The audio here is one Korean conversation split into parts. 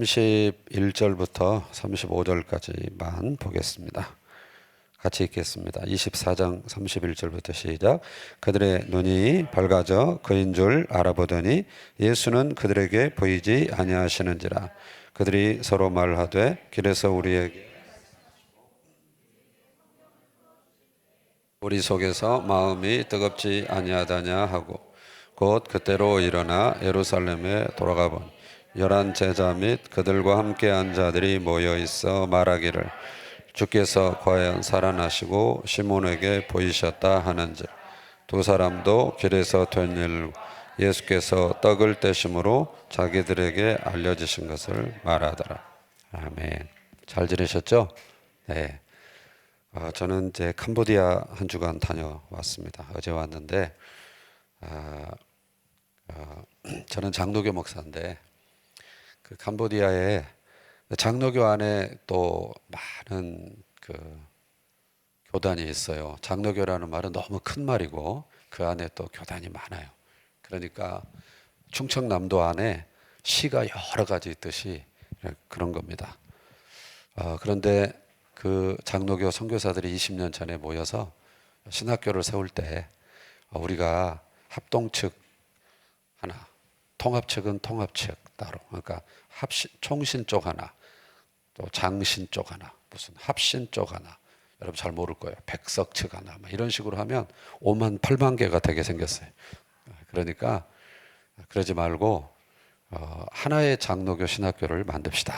31절부터 35절까지만 보겠습니다. 같이 읽겠습니다. 24장 31절부터 시작. 그들의 눈이 밝아져 그인 줄 알아보더니 예수는 그들에게 보이지 아니하시는지라. 그들이 서로 말하되 길에서 우리 속에서 마음이 뜨겁지 아니하다냐 하고 곧 그때로 일어나 예루살렘에 돌아가 본 열한 제자 및 그들과 함께 한 자들이 모여 있어 말하기를 주께서 과연 살아나시고 시몬에게 보이셨다 하는지. 두 사람도 길에서 된 일 예수께서 떡을 떼심으로 자기들에게 알려주신 것을 말하더라. 아멘. 잘 지내셨죠? 네. 저는 이제 캄보디아 한 주간 다녀왔습니다. 어제 왔는데 저는 장로교 목사인데 그 캄보디아에 장로교 안에 또 많은 그 교단이 있어요. 장로교라는 말은 너무 큰 말이고 그 안에 또 교단이 많아요. 그러니까 충청남도 안에 시가 여러 가지 있듯이 그런 겁니다. 그런데 그 장로교 선교사들이 20년 전에 모여서 신학교를 세울 때 우리가 합동측 하나, 통합측은 통합측 따로, 그러니까 총신 쪽 하나, 또 장신 쪽 하나, 무슨 합신 쪽 하나, 여러분 잘 모를 거예요. 백석 측 하나, 이런 식으로 하면 5만 8만 개가 되게 생겼어요. 그러니까 그러지 말고 하나의 장로교 신학교를 만듭시다.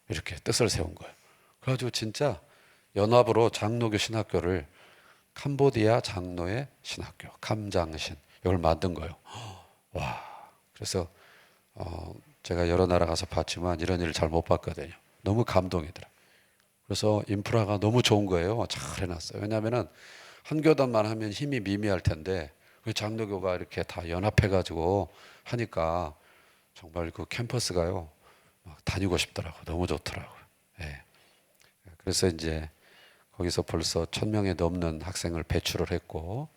이렇게 뜻을 세운 거예요. 그래가지고 진짜 연합으로 장로교 신학교를 캄보디아 장로의 신학교, 감장신 이걸 만든 거예요. 와, 그래서 제가 여러 나라 가서 봤지만 이런 일을 잘 못 봤거든요. 너무 감동이더라. 그래서 인프라가 너무 좋은 거예요. 잘 해놨어요. 왜냐하면은 한 교단만 하면 힘이 미미할 텐데 그 장로교가 이렇게 다 연합해가지고 하니까 정말 그 캠퍼스가요 막 다니고 싶더라고. 너무 좋더라고요. 예. 그래서 이제 거기서 벌써 1,000명에 넘는 학생을 배출을 했고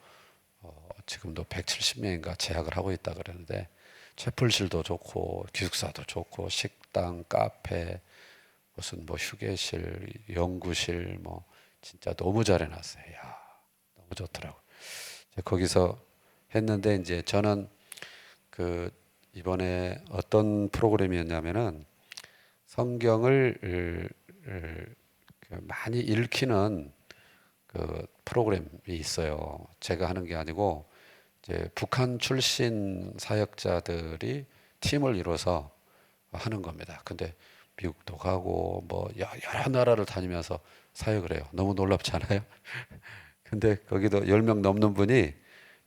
지금도 170명인가 재학을 하고 있다 그러는데 채플실도 좋고 기숙사도 좋고 식당, 카페, 무슨 뭐 휴게실, 연구실 뭐 진짜 너무 잘 해놨어요. 야, 너무 좋더라고. 거기서 했는데 이제 저는 그 이번에 어떤 프로그램이었냐면은 성경을 많이 읽히는 그 프로그램이 있어요. 제가 하는 게 아니고 이제 북한 출신 사역자들이 팀을 이뤄서 하는 겁니다. 근데 미국도 가고 뭐 여러 나라를 다니면서 사역을 해요. 너무 놀랍지 않아요? 근데 거기도 10명 넘는 분이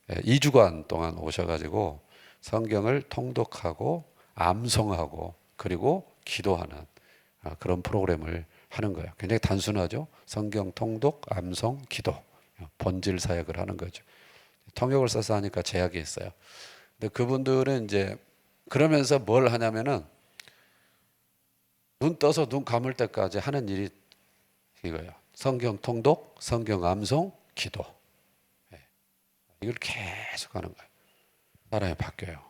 2주간 동안 오셔가지고 성경을 통독하고 암송하고 그리고 기도하는 그런 프로그램을 하는 거예요. 굉장히 단순하죠. 성경 통독, 암송, 기도, 본질 사역을 하는 거죠. 통역을 써서 하니까 제약이 있어요. 근데 그분들은 이제 그러면서 뭘 하냐면은 눈 떠서 눈 감을 때까지 하는 일이 이거예요. 성경 통독, 성경 암송, 기도. 이걸 계속 하는 거예요. 사람이 바뀌어요.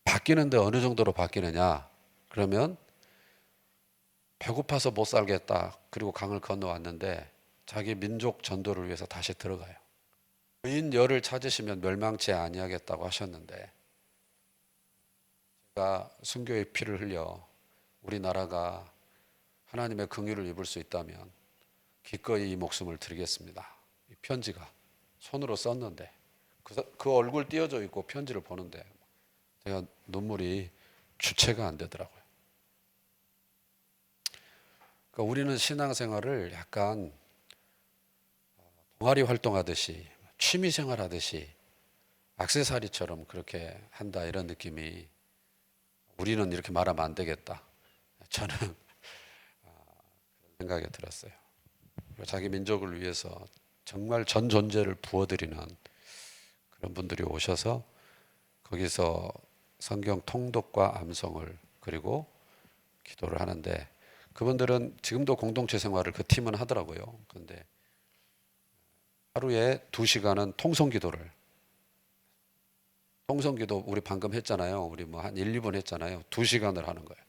바뀌는데 어느 정도로 바뀌느냐? 그러면 배고파서 못 살겠다. 그리고 강을 건너왔는데 자기 민족 전도를 위해서 다시 들어가요. 의인 열을 찾으시면 멸망치 아니하겠다고 하셨는데 제가 순교의 피를 흘려 우리나라가 하나님의 긍휼을 입을 수 있다면 기꺼이 이 목숨을 드리겠습니다. 이 편지가 손으로 썼는데 그 얼굴 띄어져 있고 편지를 보는데 제가 눈물이 주체가 안 되더라고요. 그러니까 우리는 신앙생활을 약간 동아리 활동하듯이 취미생활 하듯이 액세서리처럼 그렇게 한다 이런 느낌이 우리는 이렇게 말하면 안 되겠다. 저는 그런 생각이 들었어요. 자기 민족을 위해서 정말 전 존재를 부어드리는 그런 분들이 오셔서 거기서 성경 통독과 암송을 그리고 기도를 하는데 그분들은 지금도 공동체 생활을 그 팀은 하더라고요. 그런데 하루에 2시간은 통성기도를 통성기도 우리 방금 했잖아요. 우리 뭐 한 1, 2분 했잖아요. 2시간을 하는 거예요.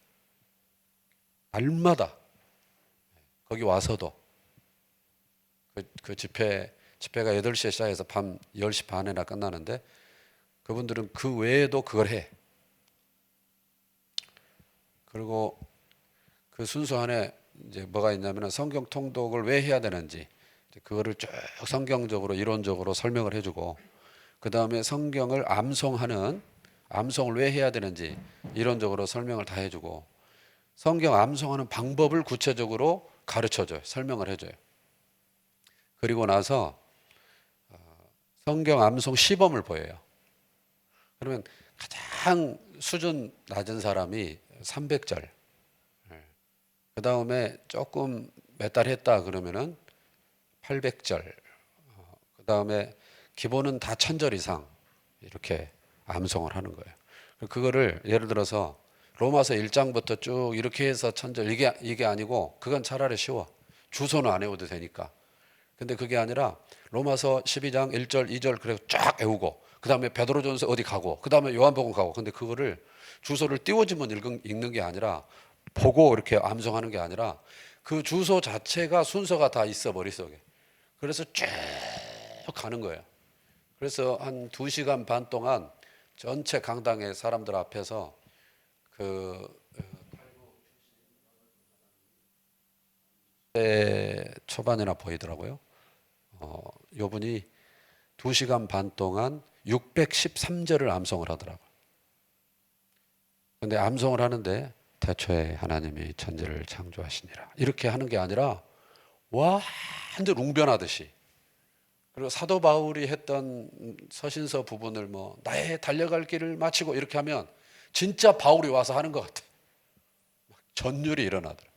날마다 거기 와서도 그 집회가 8시에 시작해서 밤 10시 반에나 끝나는데 그분들은 그 외에도 그걸 해. 그리고 그 순서 안에 이제 뭐가 있냐면 성경 통독을 왜 해야 되는지 그거를 쭉 성경적으로 이론적으로 설명을 해주고, 그 다음에 성경을 암송을 왜 해야 되는지 이론적으로 설명을 다 해주고, 성경 암송하는 방법을 구체적으로 가르쳐줘요. 설명을 해줘요. 그리고 나서 성경 암송 시범을 보여요. 그러면 가장 수준 낮은 사람이 300절, 그 다음에 조금 몇 달 했다 그러면은 800절, 그 다음에 기본은 다 1000절 이상 이렇게 암송을 하는 거예요. 그거를 예를 들어서 로마서 1장부터 쭉 이렇게 해서 1000절, 이게 아니고 그건 차라리 쉬워. 주소는 안 외워도 되니까. 근데 그게 아니라 로마서 12장 1절, 2절 그래서 쫙 외우고, 그 다음에 베드로전서 어디 가고, 그 다음에 요한복음 가고. 근데 그거를 주소를 띄워주면 읽는 게 아니라, 보고 이렇게 암송하는 게 아니라 그 주소 자체가 순서가 다 있어, 머릿속에. 그래서 쭉 가는 거예요. 그래서 한 2시간 반 동안 전체 강당의 사람들 앞에서 초반이나 보이더라고요. 요분이 2시간 반 동안 613절을 암송을 하더라고요. 근데 암송을 하는데 태초에 하나님이 천지를 창조하시니라 이렇게 하는 게 아니라 완전 웅변하듯이. 그리고 사도 바울이 했던 서신서 부분을 뭐 나의 달려갈 길을 마치고 이렇게 하면 진짜 바울이 와서 하는 것 같아. 전율이 일어나더라.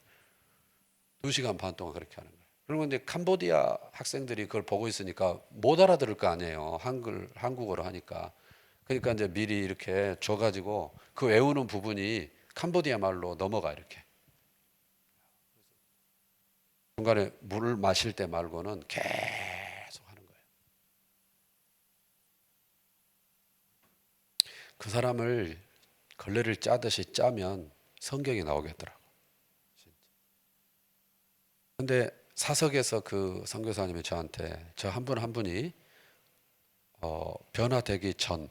2시간 반 동안 그렇게 하는 거예요. 그리고 이제 캄보디아 학생들이 그걸 보고 있으니까 못 알아들을 거 아니에요. 한국어로 하니까. 그러니까 이제 미리 이렇게 줘가지고 그 외우는 부분이 캄보디아 말로 넘어가 이렇게. 중간에 물을 마실 때 말고는 계속 하는 거예요. 그 사람을 걸레를 짜듯이 짜면 성경이 나오겠더라고. 근데 사석에서 그 선교사님이 저한테 저 한 분 한 분이 변화되기 전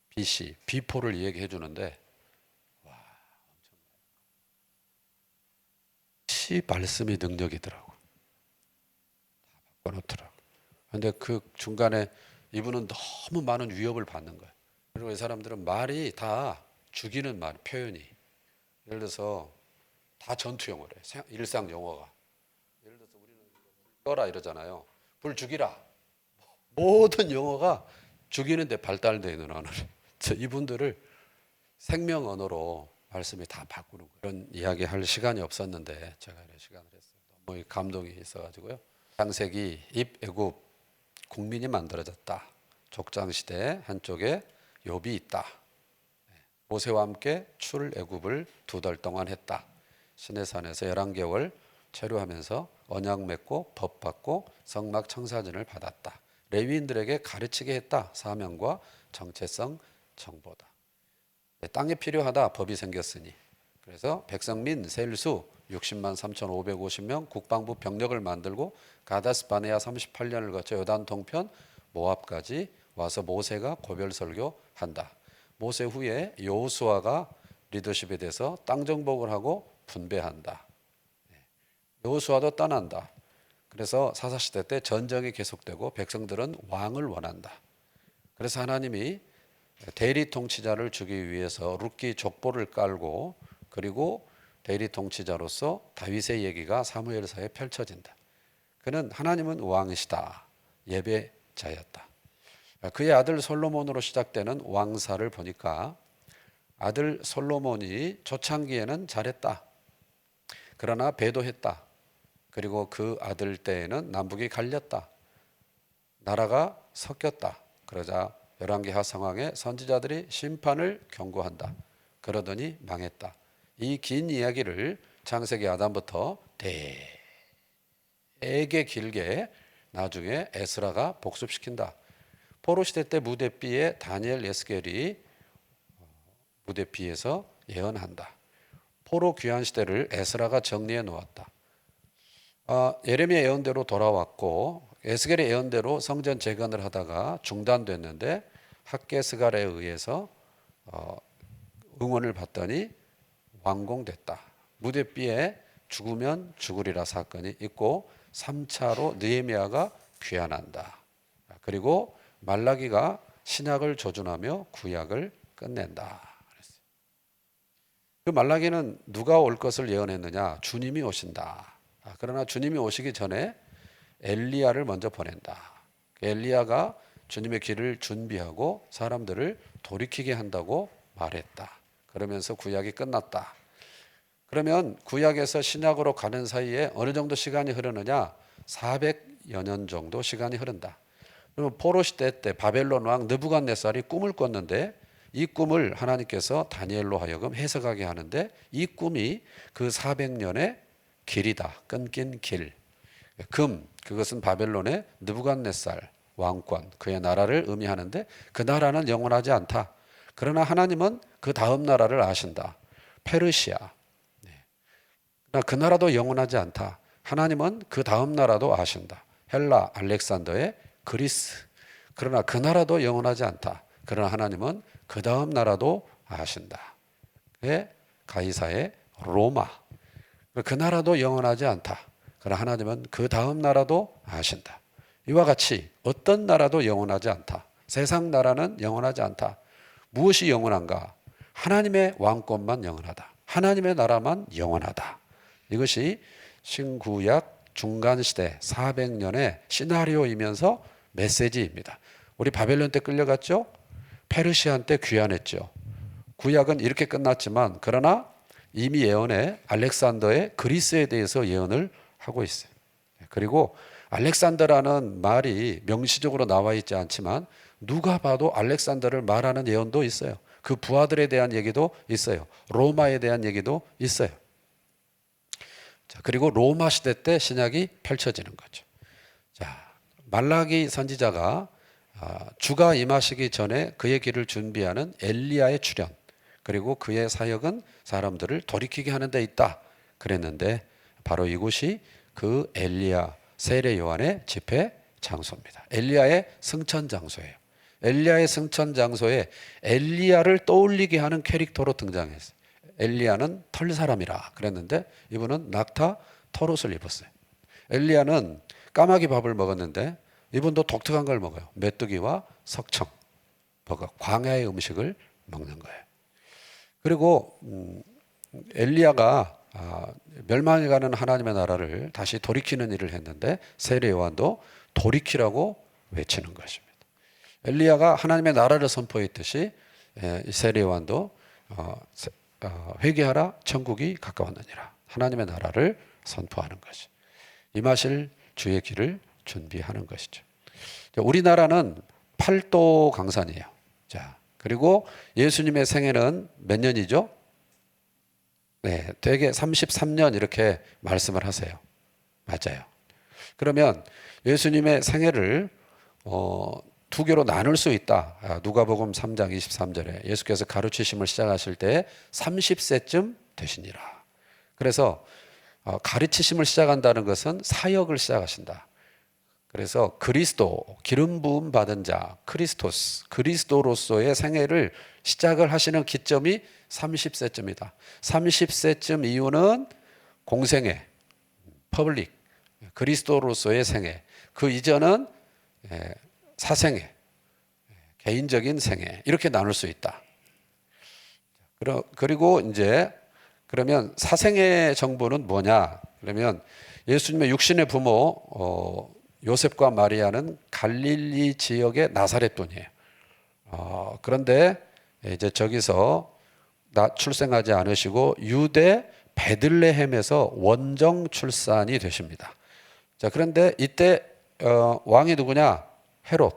BC, 비포를 얘기해 주는데 시 말씀이 능력이더라고. 다 바꿔놓더라고. 근데 그 중간에 이분은 너무 많은 위협을 받는 거예요. 그리고 이 사람들은 말이 다 죽이는 말, 표현이. 예를 들어서 다 전투용어래. 일상 용어가. 예를 들어서 우리는 꺼라 이러잖아요. 불 죽이라. 모든 용어가 죽이는데 발달되어 있는 언어를. 이분들을 생명 언어로 말씀이 다 바꾸는 거예요. 그런 이야기 할 시간이 없었는데 제가 이런 시간을 했어요. 너무 감동이 있어가지고요. 창세기 입애굽 국민이 만들어졌다. 족장시대 한쪽에 욥이 있다. 모세와 함께 출애굽을 2달 동안 했다. 시내산에서 11개월 체류하면서 언약 맺고 법 받고 성막 청사진을 받았다. 레위인들에게 가르치게 했다. 사명과 정체성 정보다. 땅이 필요하다. 법이 생겼으니. 그래서 백성 민 세일수 60만 3,550명 국방부 병력을 만들고 가데스 바네아 38년을 거쳐 요단 동편 모압까지 와서 모세가 고별 설교한다. 모세 후에 여호수아가 리더십에 대해서 땅 정복을 하고 분배한다. 여호수아도 떠난다. 그래서 사사시대 때 전쟁이 계속되고 백성들은 왕을 원한다. 그래서 하나님이 대리 통치자를 주기 위해서 룻기 족보를 깔고, 그리고 대리 통치자로서 다윗의 얘기가 사무엘서에 펼쳐진다. 그는 하나님은 왕이시다. 예배자였다. 그의 아들 솔로몬으로 시작되는 왕사를 보니까 아들 솔로몬이 초창기에는 잘했다. 그러나 배도했다. 그리고 그 아들 때에는 남북이 갈렸다. 나라가 섞였다. 그러자 열왕기하 상황에 선지자들이 심판을 경고한다. 그러더니 망했다. 이 긴 이야기를 창세기 아담부터 되게 길게 나중에 에스라가 복습시킨다. 포로 시대 때 무대비에 다니엘 예스겔이 무대비에서 예언한다. 포로 귀환 시대를 에스라가 정리해 놓았다. 예레미야 예언대로 돌아왔고 에스겔의 예언대로 성전 재건을 하다가 중단됐는데 학개스갈에 의해서 응원을 받더니 완공됐다. 무대비에 죽으면 죽으리라 사건이 있고 3차로 느헤미야가 귀환한다. 그리고 말라기가 신약을 조준하며 구약을 끝낸다. 그 말라기는 누가 올 것을 예언했느냐? 주님이 오신다. 그러나 주님이 오시기 전에 엘리야를 먼저 보낸다. 엘리야가 주님의 길을 준비하고 사람들을 돌이키게 한다고 말했다. 그러면서 구약이 끝났다. 그러면 구약에서 신약으로 가는 사이에 어느 정도 시간이 흐르느냐? 400여 년 정도 시간이 흐른다. 그러면 포로 시대 때 바벨론 왕 느부갓네살이 꿈을 꿨는데 이 꿈을 하나님께서 다니엘로 하여금 해석하게 하는데 이 꿈이 그 400년의 길이다. 끊긴 길. 그것은 바벨론의 느부갓네살 왕권, 그의 나라를 의미하는데 그 나라는 영원하지 않다. 그러나 하나님은 그 다음 나라를 아신다. 페르시아. 그 나라도 영원하지 않다. 하나님은 그 다음 나라도 아신다. 헬라, 알렉산더의 그리스. 그러나 그 나라도 영원하지 않다. 그러나 하나님은 그 다음 나라도 아신다. 가이사의 로마. 그 나라도 영원하지 않다. 그러나 하나님은 그 다음 나라도 아신다. 이와 같이 어떤 나라도 영원하지 않다. 세상 나라는 영원하지 않다. 무엇이 영원한가? 하나님의 왕권만 영원하다. 하나님의 나라만 영원하다. 이것이 신구약 중간시대 400년의 시나리오이면서 메시지입니다. 우리 바벨론 때 끌려갔죠? 페르시안 때 귀환했죠. 구약은 이렇게 끝났지만 그러나 이미 예언에 알렉산더의 그리스에 대해서 예언을 하고 있어요. 그리고 알렉산더라는 말이 명시적으로 나와 있지 않지만 누가 봐도 알렉산더를 말하는 예언도 있어요. 그 부하들에 대한 얘기도 있어요. 로마에 대한 얘기도 있어요. 자, 그리고 로마 시대 때 신약이 펼쳐지는 거죠. 자, 말라기 선지자가 주가 임하시기 전에 그의 길을 준비하는 엘리야의 출현, 그리고 그의 사역은 사람들을 돌이키게 하는 데 있다 그랬는데 바로 이곳이 그 엘리야 세례 요한의 집회 장소입니다. 엘리야의 승천 장소예요. 엘리야의 승천 장소에 엘리야를 떠올리게 하는 캐릭터로 등장했어요. 엘리야는 털 사람이라 그랬는데 이분은 낙타 털옷을 입었어요. 엘리야는 까마귀 밥을 먹었는데 이분도 독특한 걸 먹어요. 메뚜기와 석청, 광야의 음식을 먹는 거예요. 그리고 엘리야가 멸망해가는 하나님의 나라를 다시 돌이키는 일을 했는데 세례 요한도 돌이키라고 외치는 것입니다. 엘리야가 하나님의 나라를 선포했듯이 세례 요한도 회개하라 천국이 가까웠느니라. 하나님의 나라를 선포하는 것이 임하실 주의 길을 준비하는 것이죠. 우리나라는 팔도 강산이에요. 자, 그리고 예수님의 생애는 몇 년이죠? 네, 되게 33년 이렇게 말씀을 하세요. 맞아요. 그러면 예수님의 생애를 두 개로 나눌 수 있다. 누가복음 3장 23절에 예수께서 가르치심을 시작하실 때 30세쯤 되시니라. 그래서 가르치심을 시작한다는 것은 사역을 시작하신다. 그래서 그리스도, 기름 부음 받은 자, 크리스토스, 그리스도로서의 생애를 시작을 하시는 기점이 30세쯤이다. 30세쯤 이후는 공생애, 퍼블릭, 그리스도로서의 생애. 그 이전은 사생애, 개인적인 생애. 이렇게 나눌 수 있다. 그리고 이제 그러면 사생애 정보는 뭐냐? 그러면 예수님의 육신의 부모 요셉과 마리아는 갈릴리 지역의 나사렛 분이에요. 그런데 이제 저기서 출생하지 않으시고 유대 베들레헴에서 원정 출산이 되십니다. 자, 그런데 이때 왕이 누구냐? 헤롯.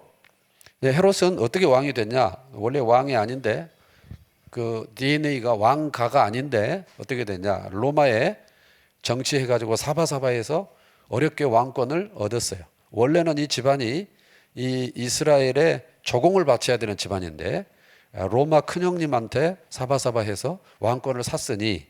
헤롯은 어떻게 왕이 됐냐? 원래 왕이 아닌데 그 DNA가 왕가가 아닌데 어떻게 됐냐? 로마에 정치해가지고 사바사바에서 어렵게 왕권을 얻었어요. 원래는 이 집안이 이 이스라엘의 조공을 바쳐야 되는 집안인데 로마 큰형님한테 사바사바해서 왕권을 샀으니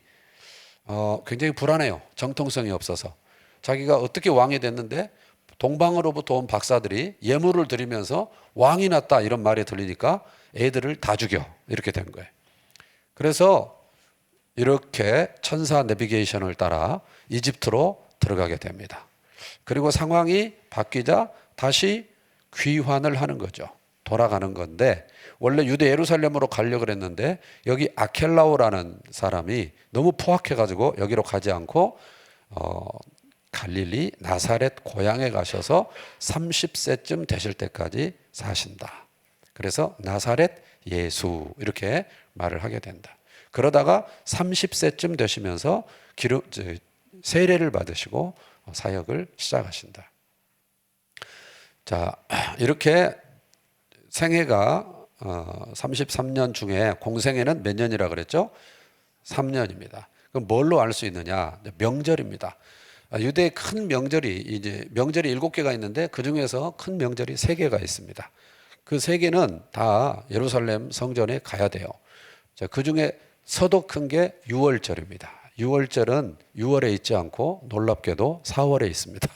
굉장히 불안해요. 정통성이 없어서. 자기가 어떻게 왕이 됐는데 동방으로부터 온 박사들이 예물을 드리면서 왕이 났다 이런 말이 들리니까 애들을 다 죽여 이렇게 된 거예요. 그래서 이렇게 천사 내비게이션을 따라 이집트로 들어가게 됩니다. 그리고 상황이 바뀌자 다시 귀환을 하는 거죠. 돌아가는 건데 원래 유대 예루살렘으로 가려고 그랬는데 여기 아켈라오라는 사람이 너무 포악해가지고 여기로 가지 않고 갈릴리 나사렛 고향에 가셔서 30세쯤 되실 때까지 사신다. 그래서 나사렛 예수 이렇게 말을 하게 된다. 그러다가 30세쯤 되시면서 세례를 받으시고 사역을 시작하신다. 자, 이렇게 생애가 33년 중에 공생애는 몇 년이라 그랬죠? 3년입니다. 그럼 뭘로 알 수 있느냐? 명절입니다. 유대의 큰 명절이 이제 명절이 7개가 있는데 그 중에서 큰 명절이 3개가 있습니다. 그 3개는 다 예루살렘 성전에 가야 돼요. 자, 그 중에 서도 큰 게 유월절입니다. 유월절은 6월에 있지 않고 놀랍게도 4월에 있습니다.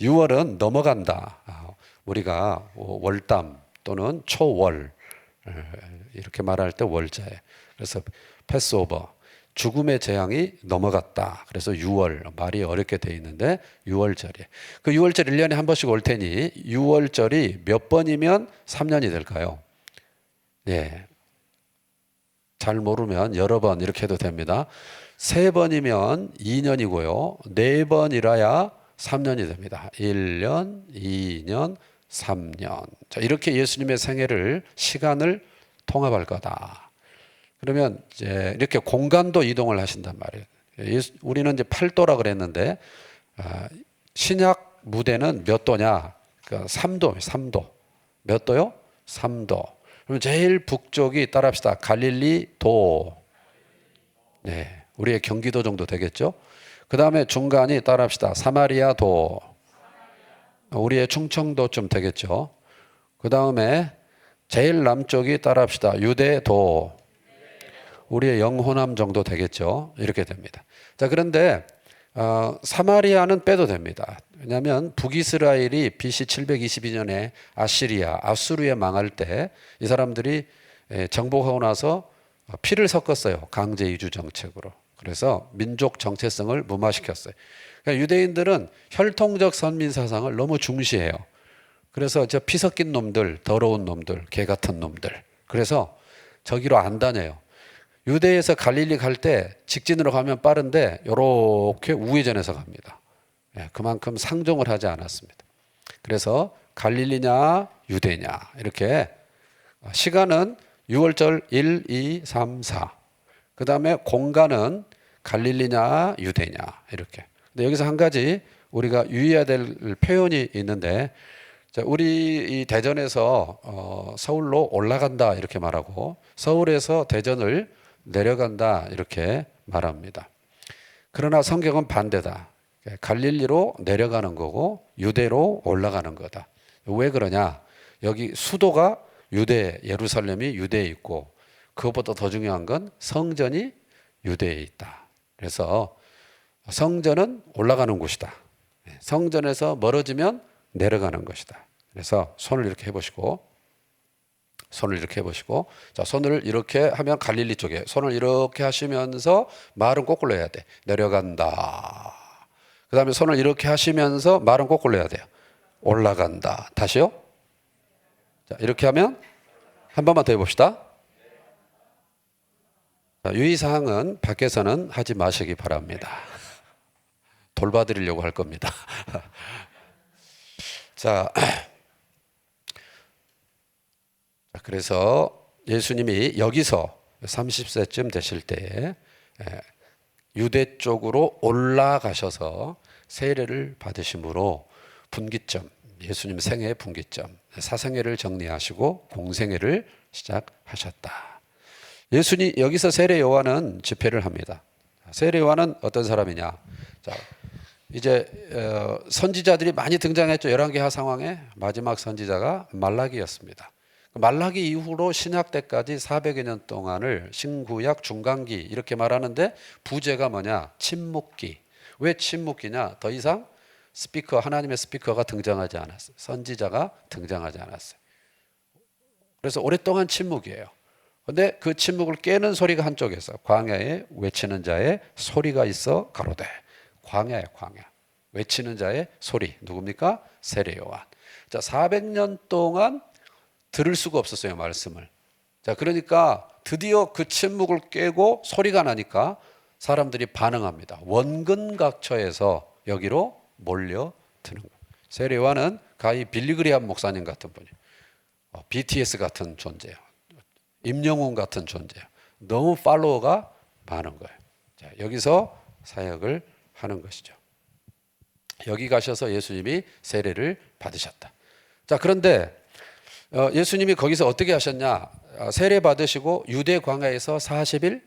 6월은 넘어간다. 우리가 월담 또는 초월 이렇게 말할 때 월자에. 그래서 패스오버 죽음의 재앙이 넘어갔다. 그래서 6월 말이 어렵게 돼 있는데 6월절이에요. 그 6월절 1년에 한 번씩 올 테니 6월절이 몇 번이면 3년이 될까요? 예. 잘 모르면 여러 번 이렇게 해도 됩니다. 3번이면 2년이고요. 4번이라야 3년이 됩니다. 1년, 2년, 3년. 자, 이렇게 예수님의 생애를 시간을 통합할 거다. 그러면 이제 이렇게 공간도 이동을 하신단 말이에요. 우리는 이제 8도라 그랬는데 신약 무대는 몇 도냐? 그러니까 3도. 몇 도요? 3도. 그럼 제일 북쪽이 따라합시다. 갈릴리 도. 네, 우리의 경기도 정도 되겠죠? 그 다음에 중간이 따라합시다. 사마리아 도. 우리의 충청도쯤 되겠죠? 그 다음에 제일 남쪽이 따라합시다. 유대도. 우리의 영호남 정도 되겠죠? 이렇게 됩니다. 자, 그런데 사마리아는 빼도 됩니다. 왜냐하면 북이스라엘이 BC 722년에 아수르에 망할 때 이 사람들이 정복하고 나서 피를 섞었어요. 강제 이주 정책으로. 그래서 민족 정체성을 무마시켰어요. 그러니까 유대인들은 혈통적 선민 사상을 너무 중시해요. 그래서 저 피 섞인 놈들, 더러운 놈들, 개 같은 놈들. 그래서 저기로 안 다녀요. 유대에서 갈릴리 갈 때 직진으로 가면 빠른데 이렇게 우회전해서 갑니다. 그만큼 상종을 하지 않았습니다. 그래서 갈릴리냐 유대냐 이렇게 시간은 6월절 1, 2, 3, 4. 그 다음에 공간은 갈릴리냐 유대냐 이렇게. 근데 여기서 한 가지 우리가 유의해야 될 표현이 있는데 우리 이 대전에서 서울로 올라간다 이렇게 말하고 서울에서 대전을 내려간다 이렇게 말합니다. 그러나 성경은 반대다. 갈릴리로 내려가는 거고 유대로 올라가는 거다. 왜 그러냐? 여기 수도가 유대, 예루살렘이 유대에 있고 그것보다 더 중요한 건 성전이 유대에 있다. 그래서 성전은 올라가는 곳이다. 성전에서 멀어지면 내려가는 것이다. 그래서 손을 이렇게 해보시고 자, 손을 이렇게 하면 갈릴리 쪽에 손을 이렇게 하시면서 말은 거꾸로 해야 돼. 내려간다. 그 다음에 손을 이렇게 하시면서 말은 거꾸로 해야 돼요. 올라간다. 다시요. 자, 이렇게 하면 한 번만 더 해봅시다. 자, 유의사항은 밖에서는 하지 마시기 바랍니다. 돌봐드리려고 할 겁니다. 자, 그래서 예수님이 여기서 30세쯤 되실 때에 유대 쪽으로 올라가셔서 세례를 받으심으로 분기점, 예수님 생애의 분기점, 사생애를 정리하시고 공생애를 시작하셨다. 예수님 여기서 세례 요한은 집회를 합니다. 세례 요한은 어떤 사람이냐? 자, 이제 선지자들이 많이 등장했죠. 11개 하상왕의 마지막 선지자가 말라기였습니다. 말라기 이후로 신약 때까지 400여 년 동안을 신구약 중간기 이렇게 말하는데 부제가 뭐냐? 침묵기. 왜 침묵기냐? 더 이상 하나님의 스피커가 등장하지 않았어요. 선지자가 등장하지 않았어요. 그래서 오랫동안 침묵이에요. 근데 그 침묵을 깨는 소리가 한쪽에서 광야에 외치는 자의 소리가 있어 가로되. 광야에 광야. 외치는 자의 소리. 누굽니까? 세례 요한. 자, 400년 동안 들을 수가 없었어요, 말씀을. 자, 그러니까 드디어 그 침묵을 깨고 소리가 나니까 사람들이 반응합니다. 원근각처에서 여기로 몰려드는 거예요. 세례 요한은 가히 빌리그리암 목사님 같은 분이에요. BTS 같은 존재예요. 임영웅 같은 존재예요. 너무 팔로워가 많은 거예요. 자, 여기서 사역을 하는 것이죠. 여기 가셔서 예수님이 세례를 받으셨다. 자, 그런데 예수님이 거기서 어떻게 하셨냐? 세례 받으시고 유대 광야에서 40일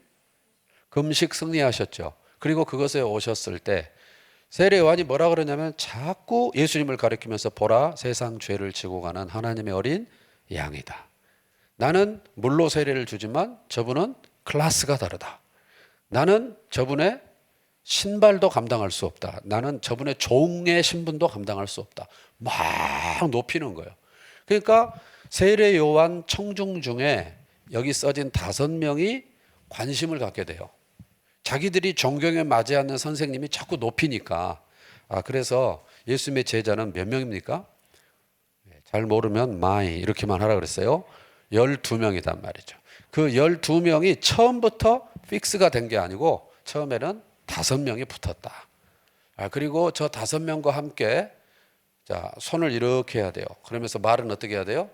금식 승리하셨죠. 그리고 그것에 오셨을 때 세례 요한이 뭐라 그러냐면 자꾸 예수님을 가리키면서 보라 세상 죄를 지고 가는 하나님의 어린 양이다. 나는 물로 세례를 주지만 저분은 클래스가 다르다. 나는 저분의 신발도 감당할 수 없다. 나는 저분의 종의 신분도 감당할 수 없다. 막 높이는 거예요. 그러니까 세례 요한 청중 중에 여기 써진 5명이 관심을 갖게 돼요. 자기들이 존경에 맞지 않는 선생님이 자꾸 높이니까. 그래서 예수님의 제자는 몇 명입니까? 잘 모르면 마이 이렇게만 하라 그랬어요. 12명이단 말이죠. 그 12명이 처음부터 픽스가 된 게 아니고 처음에는 5명이 붙었다. 그리고 저 5명과 함께 자, 손을 이렇게 해야 돼요. 그러면서 말은 어떻게 해야 돼요?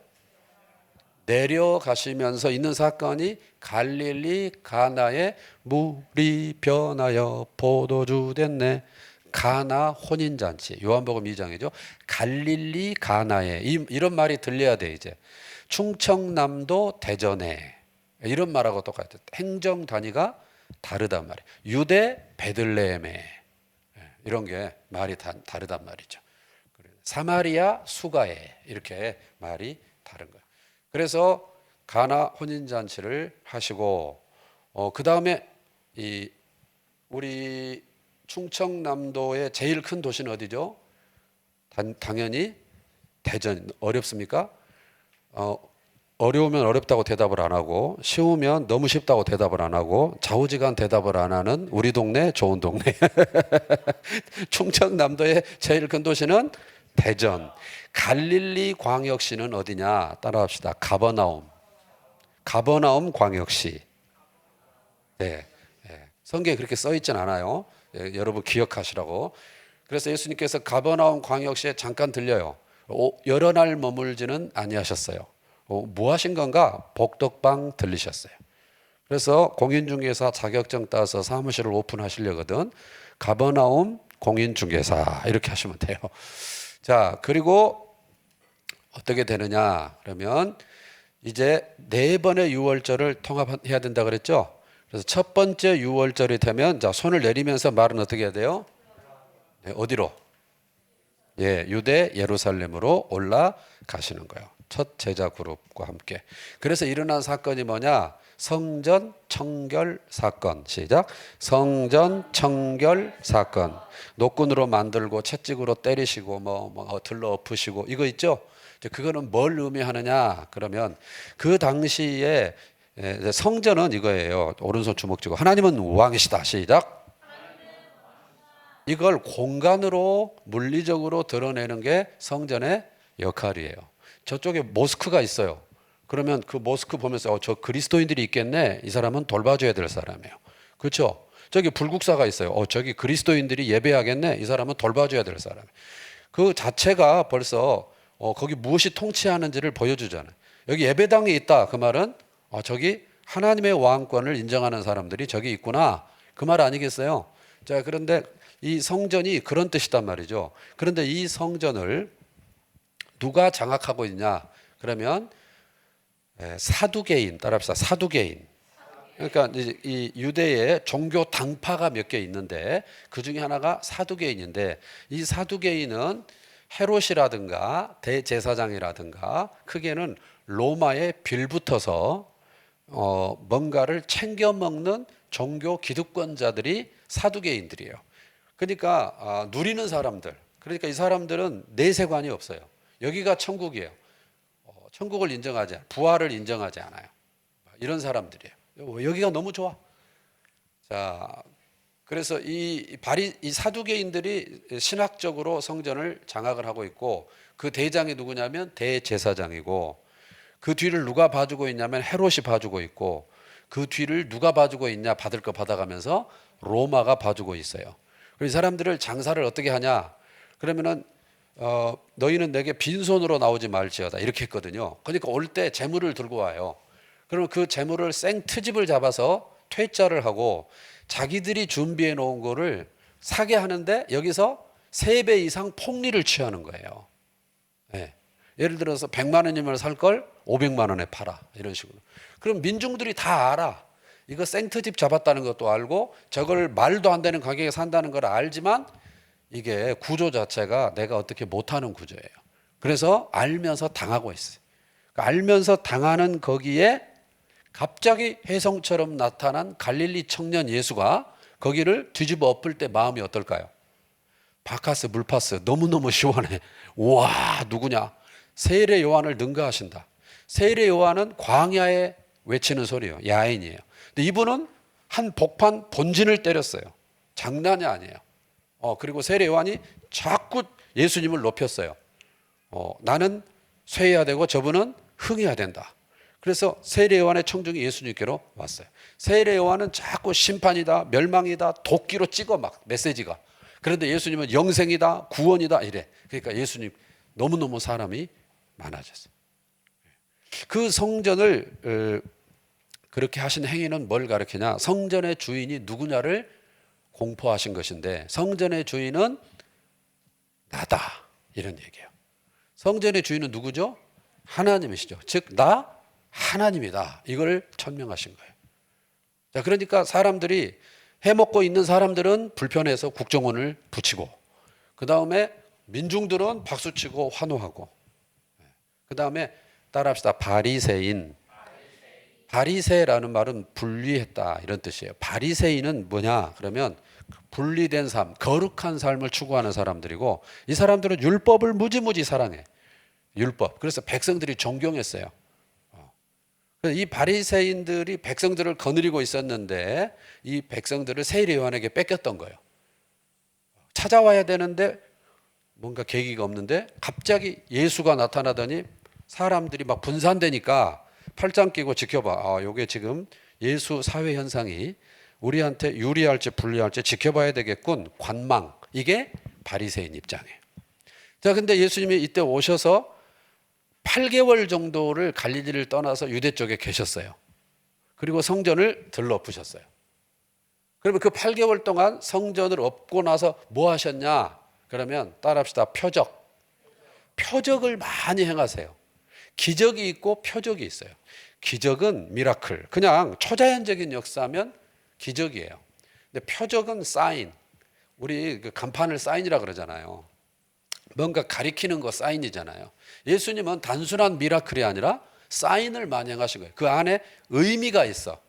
내려가시면서 있는 사건이 갈릴리 가나에 물이 변하여 포도주 됐네. 가나 혼인잔치. 요한복음 2장이죠. 갈릴리 가나에 이런 말이 들려야 돼 이제. 충청남도 대전에 이런 말하고 똑같아요. 행정 단위가 다르단 말이에요. 유대 베들레헴에 이런 게 말이 다르단 말이죠. 사마리아 수가에 이렇게 말이 다른 거예요. 그래서 가나 혼인잔치를 하시고 그 다음에 우리 충청남도의 제일 큰 도시는 어디죠? 당연히 대전. 어렵습니까? 어려우면 어렵다고 대답을 안 하고 쉬우면 너무 쉽다고 대답을 안 하고 좌우지간 대답을 안 하는 우리 동네 좋은 동네. 충청남도의 제일 큰 도시는 대전. 갈릴리 광역시는 어디냐? 따라합시다. 가버나움. 가버나움 광역시. 네. 성경에 그렇게 써 있진 않아요. 여러분 기억하시라고. 그래서 예수님께서 가버나움 광역시에 잠깐 들려요. 여러 날 머물지는 아니하셨어요. 뭐 하신 건가? 복덕방 들리셨어요. 그래서 공인중개사 자격증 따서 사무실을 오픈하시려거든. 가버나움 공인중개사 이렇게 하시면 돼요. 자, 그리고 어떻게 되느냐? 그러면 이제 4번의 유월절을 통합해야 된다 그랬죠? 그래서 첫 번째 유월절이 되면 자, 손을 내리면서 말은 어떻게 해야 돼요? 네, 어디로? 예, 유대 예루살렘으로 올라가시는 거예요. 첫 제자 그룹과 함께. 그래서 일어난 사건이 뭐냐? 성전 청결 사건. 시작. 성전 청결 사건. 노끈으로 만들고 채찍으로 때리시고 뭐 들러 엎으시고 이거 있죠? 그거는 뭘 의미하느냐? 그러면 그 당시에 성전은 이거예요. 오른손 주먹 쥐고 하나님은 왕이시다. 시작. 이걸 공간으로 물리적으로 드러내는 게 성전의 역할이에요. 저쪽에 모스크가 있어요. 그러면 그 모스크 보면서 저 그리스도인들이 있겠네. 이 사람은 돌봐줘야 될 사람이에요. 그렇죠? 저기 불국사가 있어요. 저기 그리스도인들이 예배하겠네. 이 사람은 돌봐줘야 될 사람이에요. 그 자체가 벌써 거기 무엇이 통치하는지를 보여주잖아요. 여기 예배당이 있다. 그 말은 저기 하나님의 왕권을 인정하는 사람들이 저기 있구나. 그 말 아니겠어요? 자, 그런데 이 성전이 그런 뜻이단 말이죠. 그런데 이 성전을 누가 장악하고 있냐? 그러면 사두개인, 따라합시다. 사두개인. 그러니까 이 유대에 종교 당파가 몇 개 있는데 그 중에 하나가 사두개인인데 이 사두개인은 헤롯이라든가 대제사장이라든가 크게는 로마에 빌붙어서 뭔가를 챙겨 먹는 종교 기득권자들이 사두개인들이에요. 그러니까 누리는 사람들, 그러니까 이 사람들은 내세관이 없어요. 여기가 천국이에요. 천국을 인정하지 않아요. 부활을 인정하지 않아요. 이런 사람들이에요. 여기가 너무 좋아. 자, 그래서 이 사두개인들이 신학적으로 성전을 장악을 하고 있고, 그 대장이 누구냐면 대제사장이고, 그 뒤를 누가 봐주고 있냐면 헤롯이 봐주고 있고, 그 뒤를 누가 봐주고 있냐, 받을 거 받아가면서 로마가 봐주고 있어요. 그래서 이 사람들을 장사를 어떻게 하냐, 그러면은 너희는 내게 빈손으로 나오지 말지어다, 이렇게 했거든요. 그러니까 올 때 재물을 들고 와요. 그러면 그 재물을 생트집을 잡아서 퇴짜를 하고 자기들이 준비해 놓은 거를 사게 하는데 여기서 3배 이상 폭리를 취하는 거예요. 네. 예를 들어서 100만 원이면 살 걸 500만 원에 팔아, 이런 식으로. 그럼 민중들이 다 알아. 이거 생트집 잡았다는 것도 알고 저걸 말도 안 되는 가격에 산다는 걸 알지만 이게 구조 자체가 내가 어떻게 못하는 구조예요. 그래서 알면서 당하고 있어요. 그러니까 알면서 당하는 거기에 갑자기 혜성처럼 나타난 갈릴리 청년 예수가 거기를 뒤집어 엎을 때 마음이 어떨까요? 바카스 물파스 너무너무 시원해. 우와, 누구냐? 세례 요한을 능가하신다. 세례 요한은 광야에 외치는 소리예요. 야인이에요. 근데 이분은 한 복판 본진을 때렸어요. 장난이 아니에요. 그리고 세례 요한이 자꾸 예수님을 높였어요. 나는 쇠해야 되고 저분은 흥해야 된다. 그래서 세례 요한의 청중이 예수님께로 왔어요. 세례 요한은 자꾸 심판이다, 멸망이다, 도끼로 찍어 막 메시지가. 그런데 예수님은 영생이다, 구원이다 이래. 그러니까 예수님 너무너무 사람이 많아졌어요. 그 성전을 그렇게 하신 행위는 뭘 가르치냐? 성전의 주인이 누구냐를 공포하신 것인데, 성전의 주인은 나다, 이런 얘기예요. 성전의 주인은 누구죠? 하나님이시죠. 즉 나 하나님이다, 이걸 천명하신 거예요. 자, 그러니까 사람들이 해먹고 있는 사람들은 불편해서 국정원을 붙이고, 그 다음에 민중들은 박수치고 환호하고, 그 다음에 따라합시다. 바리새인. 바리새라는 말은 분리했다, 이런 뜻이에요. 바리새인은 뭐냐 그러면 분리된 삶, 거룩한 삶을 추구하는 사람들이고, 이 사람들은 율법을 무지무지 사랑해. 율법. 그래서 백성들이 존경했어요. 이 바리새인들이 백성들을 거느리고 있었는데 이 백성들을 세례 요한에게 뺏겼던 거예요. 찾아와야 되는데 뭔가 계기가 없는데 갑자기 예수가 나타나더니 사람들이 막 분산되니까 팔짱 끼고 지켜봐. 요게 지금 예수 사회 현상이 우리한테 유리할지 불리할지 지켜봐야 되겠군. 관망. 이게 바리새인 입장이에요. 자, 근데 예수님이 이때 오셔서 8개월 정도를 갈릴리를 떠나서 유대 쪽에 계셨어요. 그리고 성전을 들러부셨어요. 그러면 그 8개월 동안 성전을 엎고 나서 뭐 하셨냐? 그러면 따라합시다. 표적을 많이 행하세요. 기적이 있고 표적이 있어요. 기적은 미라클, 그냥 초자연적인 역사면 기적이에요. 근데 표적은 사인. 우리 그 간판을 사인이라 그러잖아요. 뭔가 가리키는 거 사인이잖아요. 예수님은 단순한 미라클이 아니라 사인을 많이 행하신 거예요. 그 안에 의미가 있어.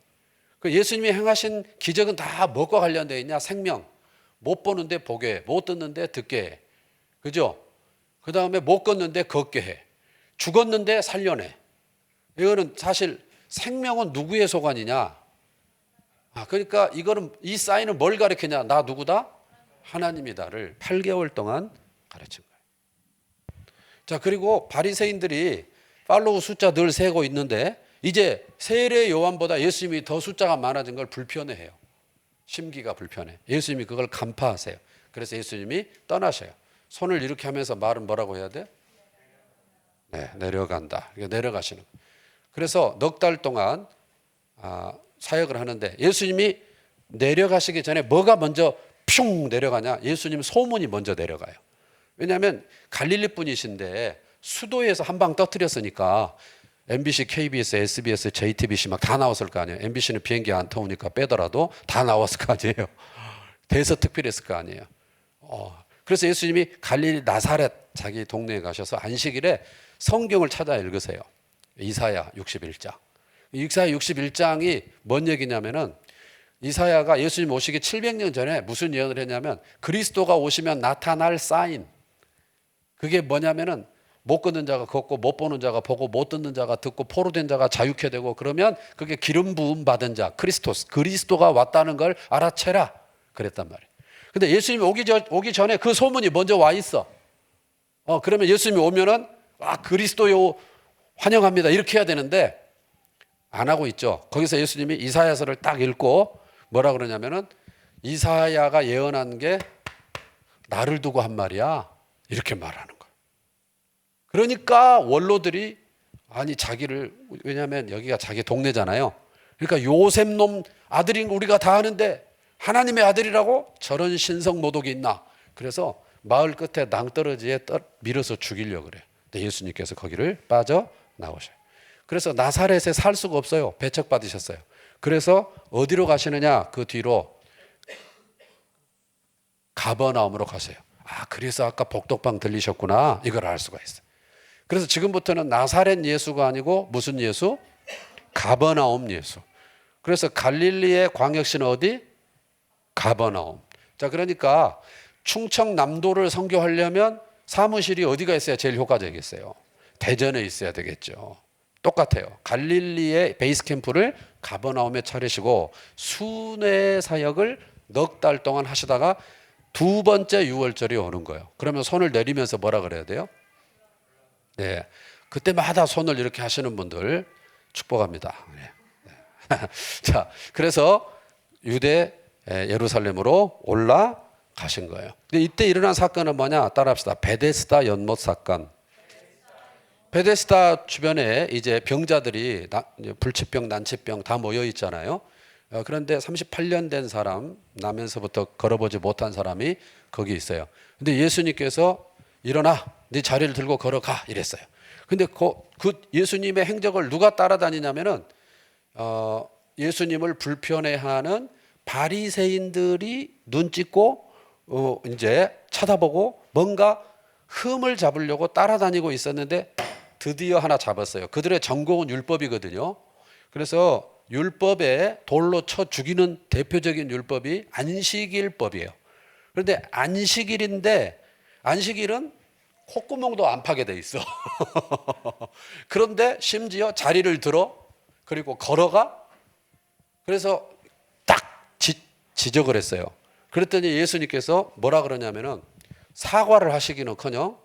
그 예수님이 행하신 기적은 다 뭐가 관련되어 있냐? 생명. 못 보는데 보게 해. 못 듣는데 듣게 해. 그죠? 그 다음에 못 걷는데 걷게 해. 죽었는데 살려내. 이거는 사실 생명은 누구의 소관이냐? 그러니까 이거는, 이 사인은 뭘 가리키냐? 나 누구다? 하나님이다를 8개월 동안 가르친 거예요. 자, 그리고 바리새인들이 팔로우 숫자 늘 세고 있는데 이제 세례 요한보다 예수님이 더 숫자가 많아진 걸 불편해해요. 심기가 불편해. 예수님이 그걸 간파하세요. 그래서 예수님이 떠나셔요. 손을 이렇게 하면서 말은 뭐라고 해야 돼? 네, 내려간다. 내려가시는. 그래서 넉 달 동안 사역을 하는데 예수님이 내려가시기 전에 뭐가 먼저 슝 내려가냐? 예수님 소문이 먼저 내려가요. 왜냐하면 갈릴리 분이신데 수도에서 한 방 터뜨렸으니까 MBC, KBS, SBS, JTBC 막 다 나왔을 거 아니에요. MBC는 비행기 안 타오니까 빼더라도 다 나왔을 거 아니에요. 대서특필했을 거 아니에요. 그래서 예수님이 갈릴리 나사렛 자기 동네에 가셔서 안식일에 성경을 찾아 읽으세요. 이사야 61장. 이사야 61장이 뭔 얘기냐면은 이사야가 예수님 오시기 700년 전에 무슨 예언을 했냐면 그리스도가 오시면 나타날 사인. 그게 뭐냐면은 못 걷는 자가 걷고 못 보는 자가 보고 못 듣는 자가 듣고 포로된 자가 자유케 되고 그러면 그게 기름 부음 받은 자 크리스토스 그리스도가 왔다는 걸 알아채라 그랬단 말이에요. 근데 예수님이 오기 전에 그 소문이 먼저 와 있어. 그러면 예수님이 오면은 그리스도요 환영합니다 이렇게 해야 되는데 안 하고 있죠. 거기서 예수님이 이사야서를 딱 읽고 뭐라 그러냐면은 이사야가 예언한 게 나를 두고 한 말이야 이렇게 말하는 거예요. 그러니까 원로들이 자기를 왜냐하면 여기가 자기 동네잖아요. 그러니까 요셉 놈 아들인 우리가 다 아는데 하나님의 아들이라고 저런 신성모독이 있나. 그래서 마을 끝에 낭떠러지에 밀어서 죽이려고 그래요. 근데 예수님께서 거기를 빠져나오셔요. 그래서 나사렛에 살 수가 없어요. 배척받으셨어요. 그래서 어디로 가시느냐 그 뒤로 가버나움으로 가세요. 그래서 아까 복덕방 들리셨구나 이걸 알 수가 있어요. 그래서 지금부터는 나사렛 예수가 아니고 무슨 예수? 가버나움 예수. 그래서 갈릴리의 광역시는 어디? 가버나움. 자, 그러니까 충청남도를 선교하려면 사무실이 어디가 있어야 제일 효과적이겠어요? 대전에 있어야 되겠죠. 똑같아요. 갈릴리의 베이스 캠프를 가버나움에 차리시고 순회 사역을 넉 달 동안 하시다가 두 번째 유월절이 오는 거예요. 그러면 손을 내리면서 뭐라 그래야 돼요? 네, 그때마다 손을 이렇게 하시는 분들 축복합니다. 네. 자, 그래서 유대 예루살렘으로 올라가신 거예요. 근데 이때 일어난 사건은 뭐냐? 따라합시다. 베데스다 연못 사건. 베데스다 주변에 이제 병자들이 불치병, 난치병 다 모여 있잖아요. 그런데 38년 된 사람, 나면서부터 걸어보지 못한 사람이 거기 있어요. 근데 예수님께서 일어나, 네 자리를 들고 걸어가 이랬어요. 근데 그 예수님의 행적을 누가 따라다니냐면은 예수님을 불편해하는 바리새인들이 눈 찍고 이제 쳐다보고 뭔가 흠을 잡으려고 따라다니고 있었는데 드디어 하나 잡았어요. 그들의 전공은 율법이거든요. 그래서 율법에 돌로 쳐 죽이는 대표적인 율법이 안식일법이에요. 그런데 안식일인데 안식일은 콧구멍도 안 파게 돼 있어. 그런데 심지어 자리를 들어 그리고 걸어가. 그래서 딱 지적을 했어요. 그랬더니 예수님께서 뭐라 그러냐면은 사과를 하시기는커녕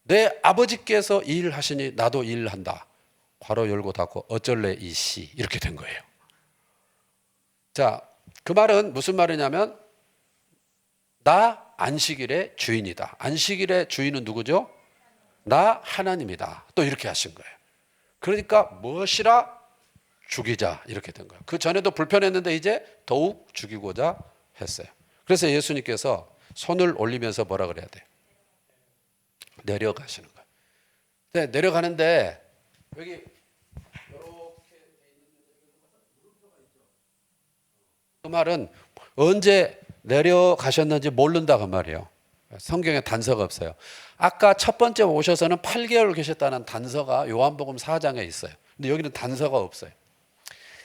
내 아버지께서 일하시니 나도 일한다. 괄호 열고 닫고 어쩔래 이씨 이렇게 된 거예요. 자, 그 말은 무슨 말이냐면 나 안식일의 주인이다. 안식일의 주인은 누구죠? 나 하나님이다. 또 이렇게 하신 거예요. 그러니까 무엇이라 죽이자 이렇게 된 거예요. 그 전에도 불편했는데 이제 더욱 죽이고자 했어요. 그래서 예수님께서 손을 올리면서 뭐라 그래야 돼요? 내려가시는 거예요. 네, 내려가는데 여기 이렇게 그 말은 언제 내려가셨는지 모른다 그 말이에요. 성경에 단서가 없어요. 아까 첫 번째 오셔서는 8개월 계셨다는 단서가 요한복음 4장에 있어요. 근데 여기는 단서가 없어요.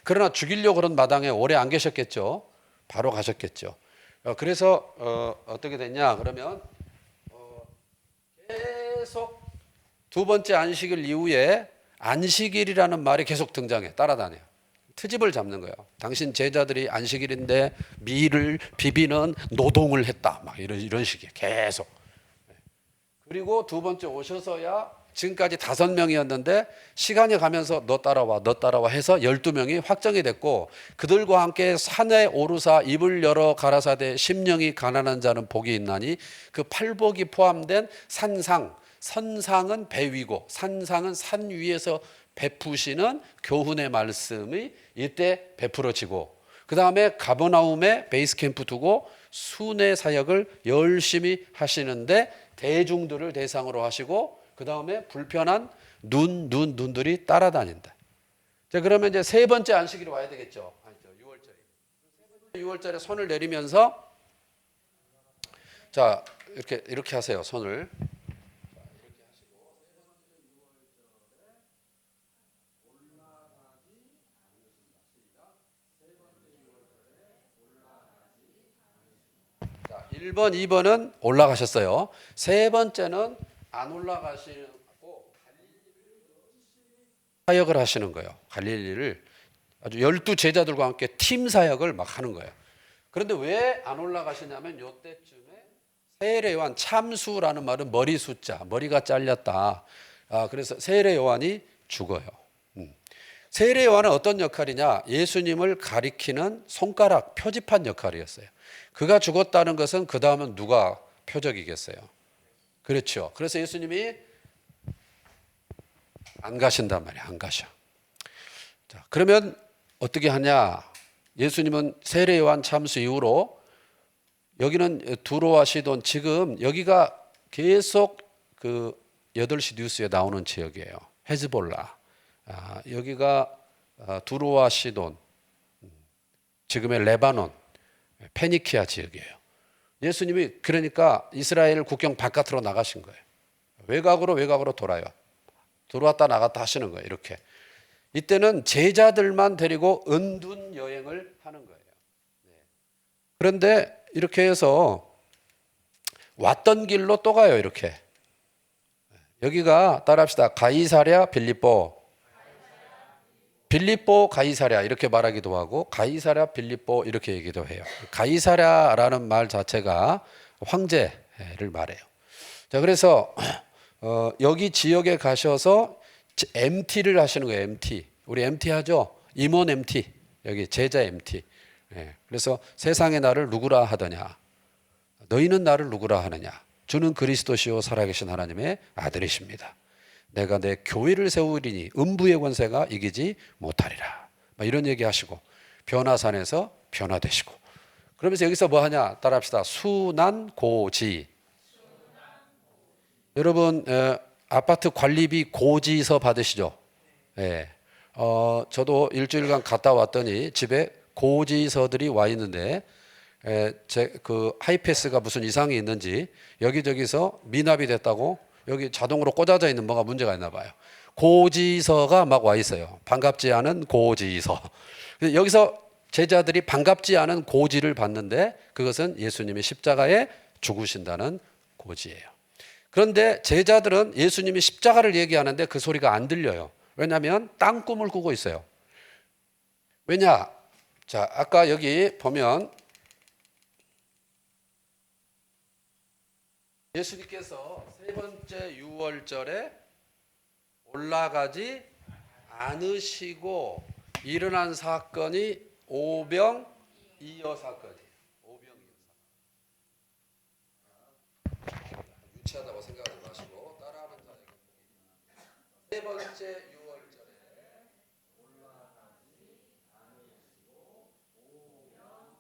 그러나 죽이려고 그런 마당에 오래 안 계셨겠죠. 바로 가셨겠죠. 그래서 어떻게 됐냐 그러면 계속 두 번째 안식일 이후에 안식일이라는 말이 계속 등장해. 따라다녀요. 트집을 잡는 거예요. 당신 제자들이 안식일인데 밀을 비비는 노동을 했다. 막 이런 식이에요. 계속. 그리고 두 번째 오셔서야 지금까지 5명이었는데 시간이 가면서 너 따라와 해서 12명이 확정이 됐고 그들과 함께 산에 오르사 입을 열어 가라사대 심령이 가난한 자는 복이 있나니 그 팔복이 포함된 산상, 선상은 배 위고 산상은 산 위에서 베푸시는 교훈의 말씀이 이때 베풀어지고 그 다음에 가버나움에 베이스 캠프 두고 순회 사역을 열심히 하시는데 대중들을 대상으로 하시고 그 다음에 불편한 눈들이 따라다닌다. 자, 그러면 이제 세 번째 안식일이 와야 되겠죠. 아니죠. 6월절에. 6월절에 손을 내리면서 자, 이렇게 하세요. 손을. 1번, 2번은 올라가셨어요. 세 번째는 안 올라가시고 사역을 하시는 거예요. 갈릴리를 아주 12제자들과 함께 팀 사역을 막 하는 거예요. 그런데 왜 안 올라가시냐면 요때쯤에 세례 요한, 참수라는 말은 머리 숫자, 머리가 잘렸다. 그래서 세례 요한이 죽어요. 세례 요한은 어떤 역할이냐? 예수님을 가리키는 손가락, 표지판 역할이었어요. 그가 죽었다는 것은 그 다음은 누가 표적이겠어요? 그렇죠. 그래서 예수님이 안 가신단 말이에요. 안 가셔. 자, 그러면 어떻게 하냐? 예수님은 세례 요한 참수 이후로 여기는 두로와 시돈, 지금 여기가 계속 그 8시 뉴스에 나오는 지역이에요. 헤즈볼라. 여기가 두로와 시돈, 지금의 레바논, 페니키아 지역이에요. 예수님이 그러니까 이스라엘 국경 바깥으로 나가신 거예요. 외곽으로 돌아요. 들어왔다 나갔다 하시는 거예요. 이렇게. 이때는 제자들만 데리고 은둔 여행을 하는 거예요. 그런데 이렇게 해서 왔던 길로 또 가요. 이렇게. 여기가 따라합시다. 가이사랴 빌립보. 빌립보 가이사랴 이렇게 말하기도 하고 가이사랴 빌립보 이렇게 얘기도 해요. 가이사랴라는 말 자체가 황제를 말해요. 자, 그래서 여기 지역에 가셔서 MT를 하시는 거예요. MT. 우리 MT 하죠? 임원 MT. 여기 제자 MT. 그래서 세상의 나를 누구라 하더냐? 너희는 나를 누구라 하느냐? 주는 그리스도시요 살아계신 하나님의 아들이십니다. 내가 내 교회를 세우리니 음부의 권세가 이기지 못하리라. 이런 얘기 하시고 변화산에서 변화되시고 그러면서 여기서 뭐 하냐? 따라합시다. 순환고지. 여러분 아파트 관리비 고지서 받으시죠? 네. 저도 일주일간 갔다 왔더니 집에 고지서들이 와 있는데 그 하이패스가 무슨 이상이 있는지 여기저기서 미납이 됐다고 여기 자동으로 꽂아져 있는 뭐가 문제가 있나 봐요. 고지서가 막 와 있어요. 반갑지 않은 고지서. 여기서 제자들이 반갑지 않은 고지를 받는데 그것은 예수님이 십자가에 죽으신다는 고지예요. 그런데 제자들은 예수님이 십자가를 얘기하는데 그 소리가 안 들려요. 왜냐하면 땅꿈을 꾸고 있어요. 왜냐? 자, 아까 여기 보면 예수님께서 세 번째 유월절에 올라가지 않으시고 일어난 사건이 오병이어 사건이에요. 오병이어 사건. 유치하다고 생각하지 마시고 따라하는 자에게 세 번째 유월절에 올라가지 않으시고 오병이어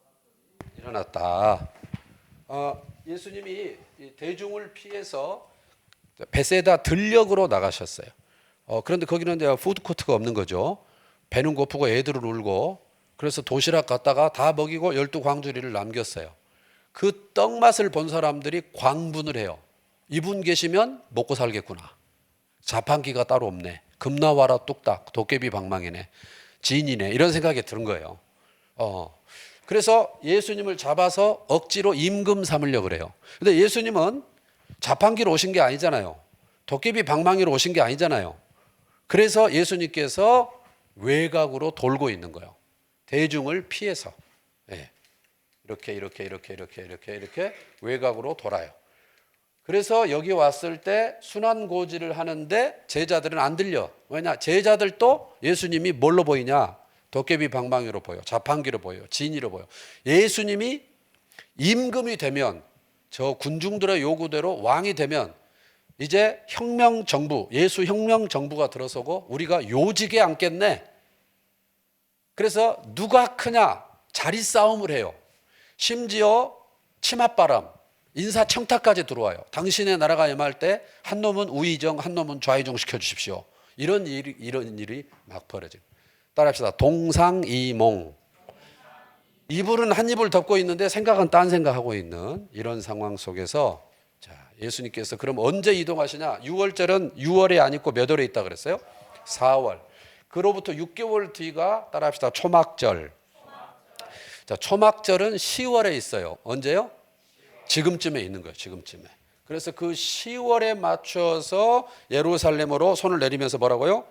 사건이 일어났다. 예수님이 대중을 피해서 베세다 들녘으로 나가셨어요. 그런데 거기는 이제 푸드코트가 없는 거죠. 배는 고프고 애들을 울고 그래서 도시락 갖다가 다 먹이고 12광주리를 남겼어요. 그 떡 맛을 본 사람들이 광분을 해요. 이분 계시면 먹고 살겠구나. 자판기가 따로 없네. 금나와라 뚝딱 도깨비 방망이네. 진이네. 이런 생각이 드는 거예요. 그래서 예수님을 잡아서 억지로 임금 삼으려고 그래요. 근데 예수님은 자판기로 오신 게 아니잖아요. 도깨비 방망이로 오신 게 아니잖아요. 그래서 예수님께서 외곽으로 돌고 있는 거예요. 대중을 피해서. 이렇게 외곽으로 돌아요. 그래서 여기 왔을 때 순환고지를 하는데 제자들은 안 들려. 왜냐? 제자들도 예수님이 뭘로 보이냐? 도깨비 방망이로 보여. 자판기로 보여. 진이로 보여. 예수님이 임금이 되면 저 군중들의 요구대로 왕이 되면 이제 혁명정부, 예수 혁명정부가 들어서고 우리가 요직에 앉겠네. 그래서 누가 크냐? 자리 싸움을 해요. 심지어 치맛바람, 인사청탁까지 들어와요. 당신의 나라가 임할 때 한 놈은 우의정, 한 놈은 좌의정 시켜주십시오. 이런 일이 막 벌어져요. 따라합시다. 동상이몽. 이불은 한 입을 덮고 있는데 생각은 딴 생각하고 있는 이런 상황 속에서 자, 예수님께서 그럼 언제 이동하시냐? 6월절은 6월에 안 있고 몇 월에 있다 그랬어요? 4월. 그로부터 6개월 뒤가 따라합시다. 초막절. 자, 초막절은 10월에 있어요. 언제요? 지금쯤에 있는 거예요. 지금쯤에. 그래서 그 10월에 맞춰서 예루살렘으로 손을 내리면서 뭐라고요?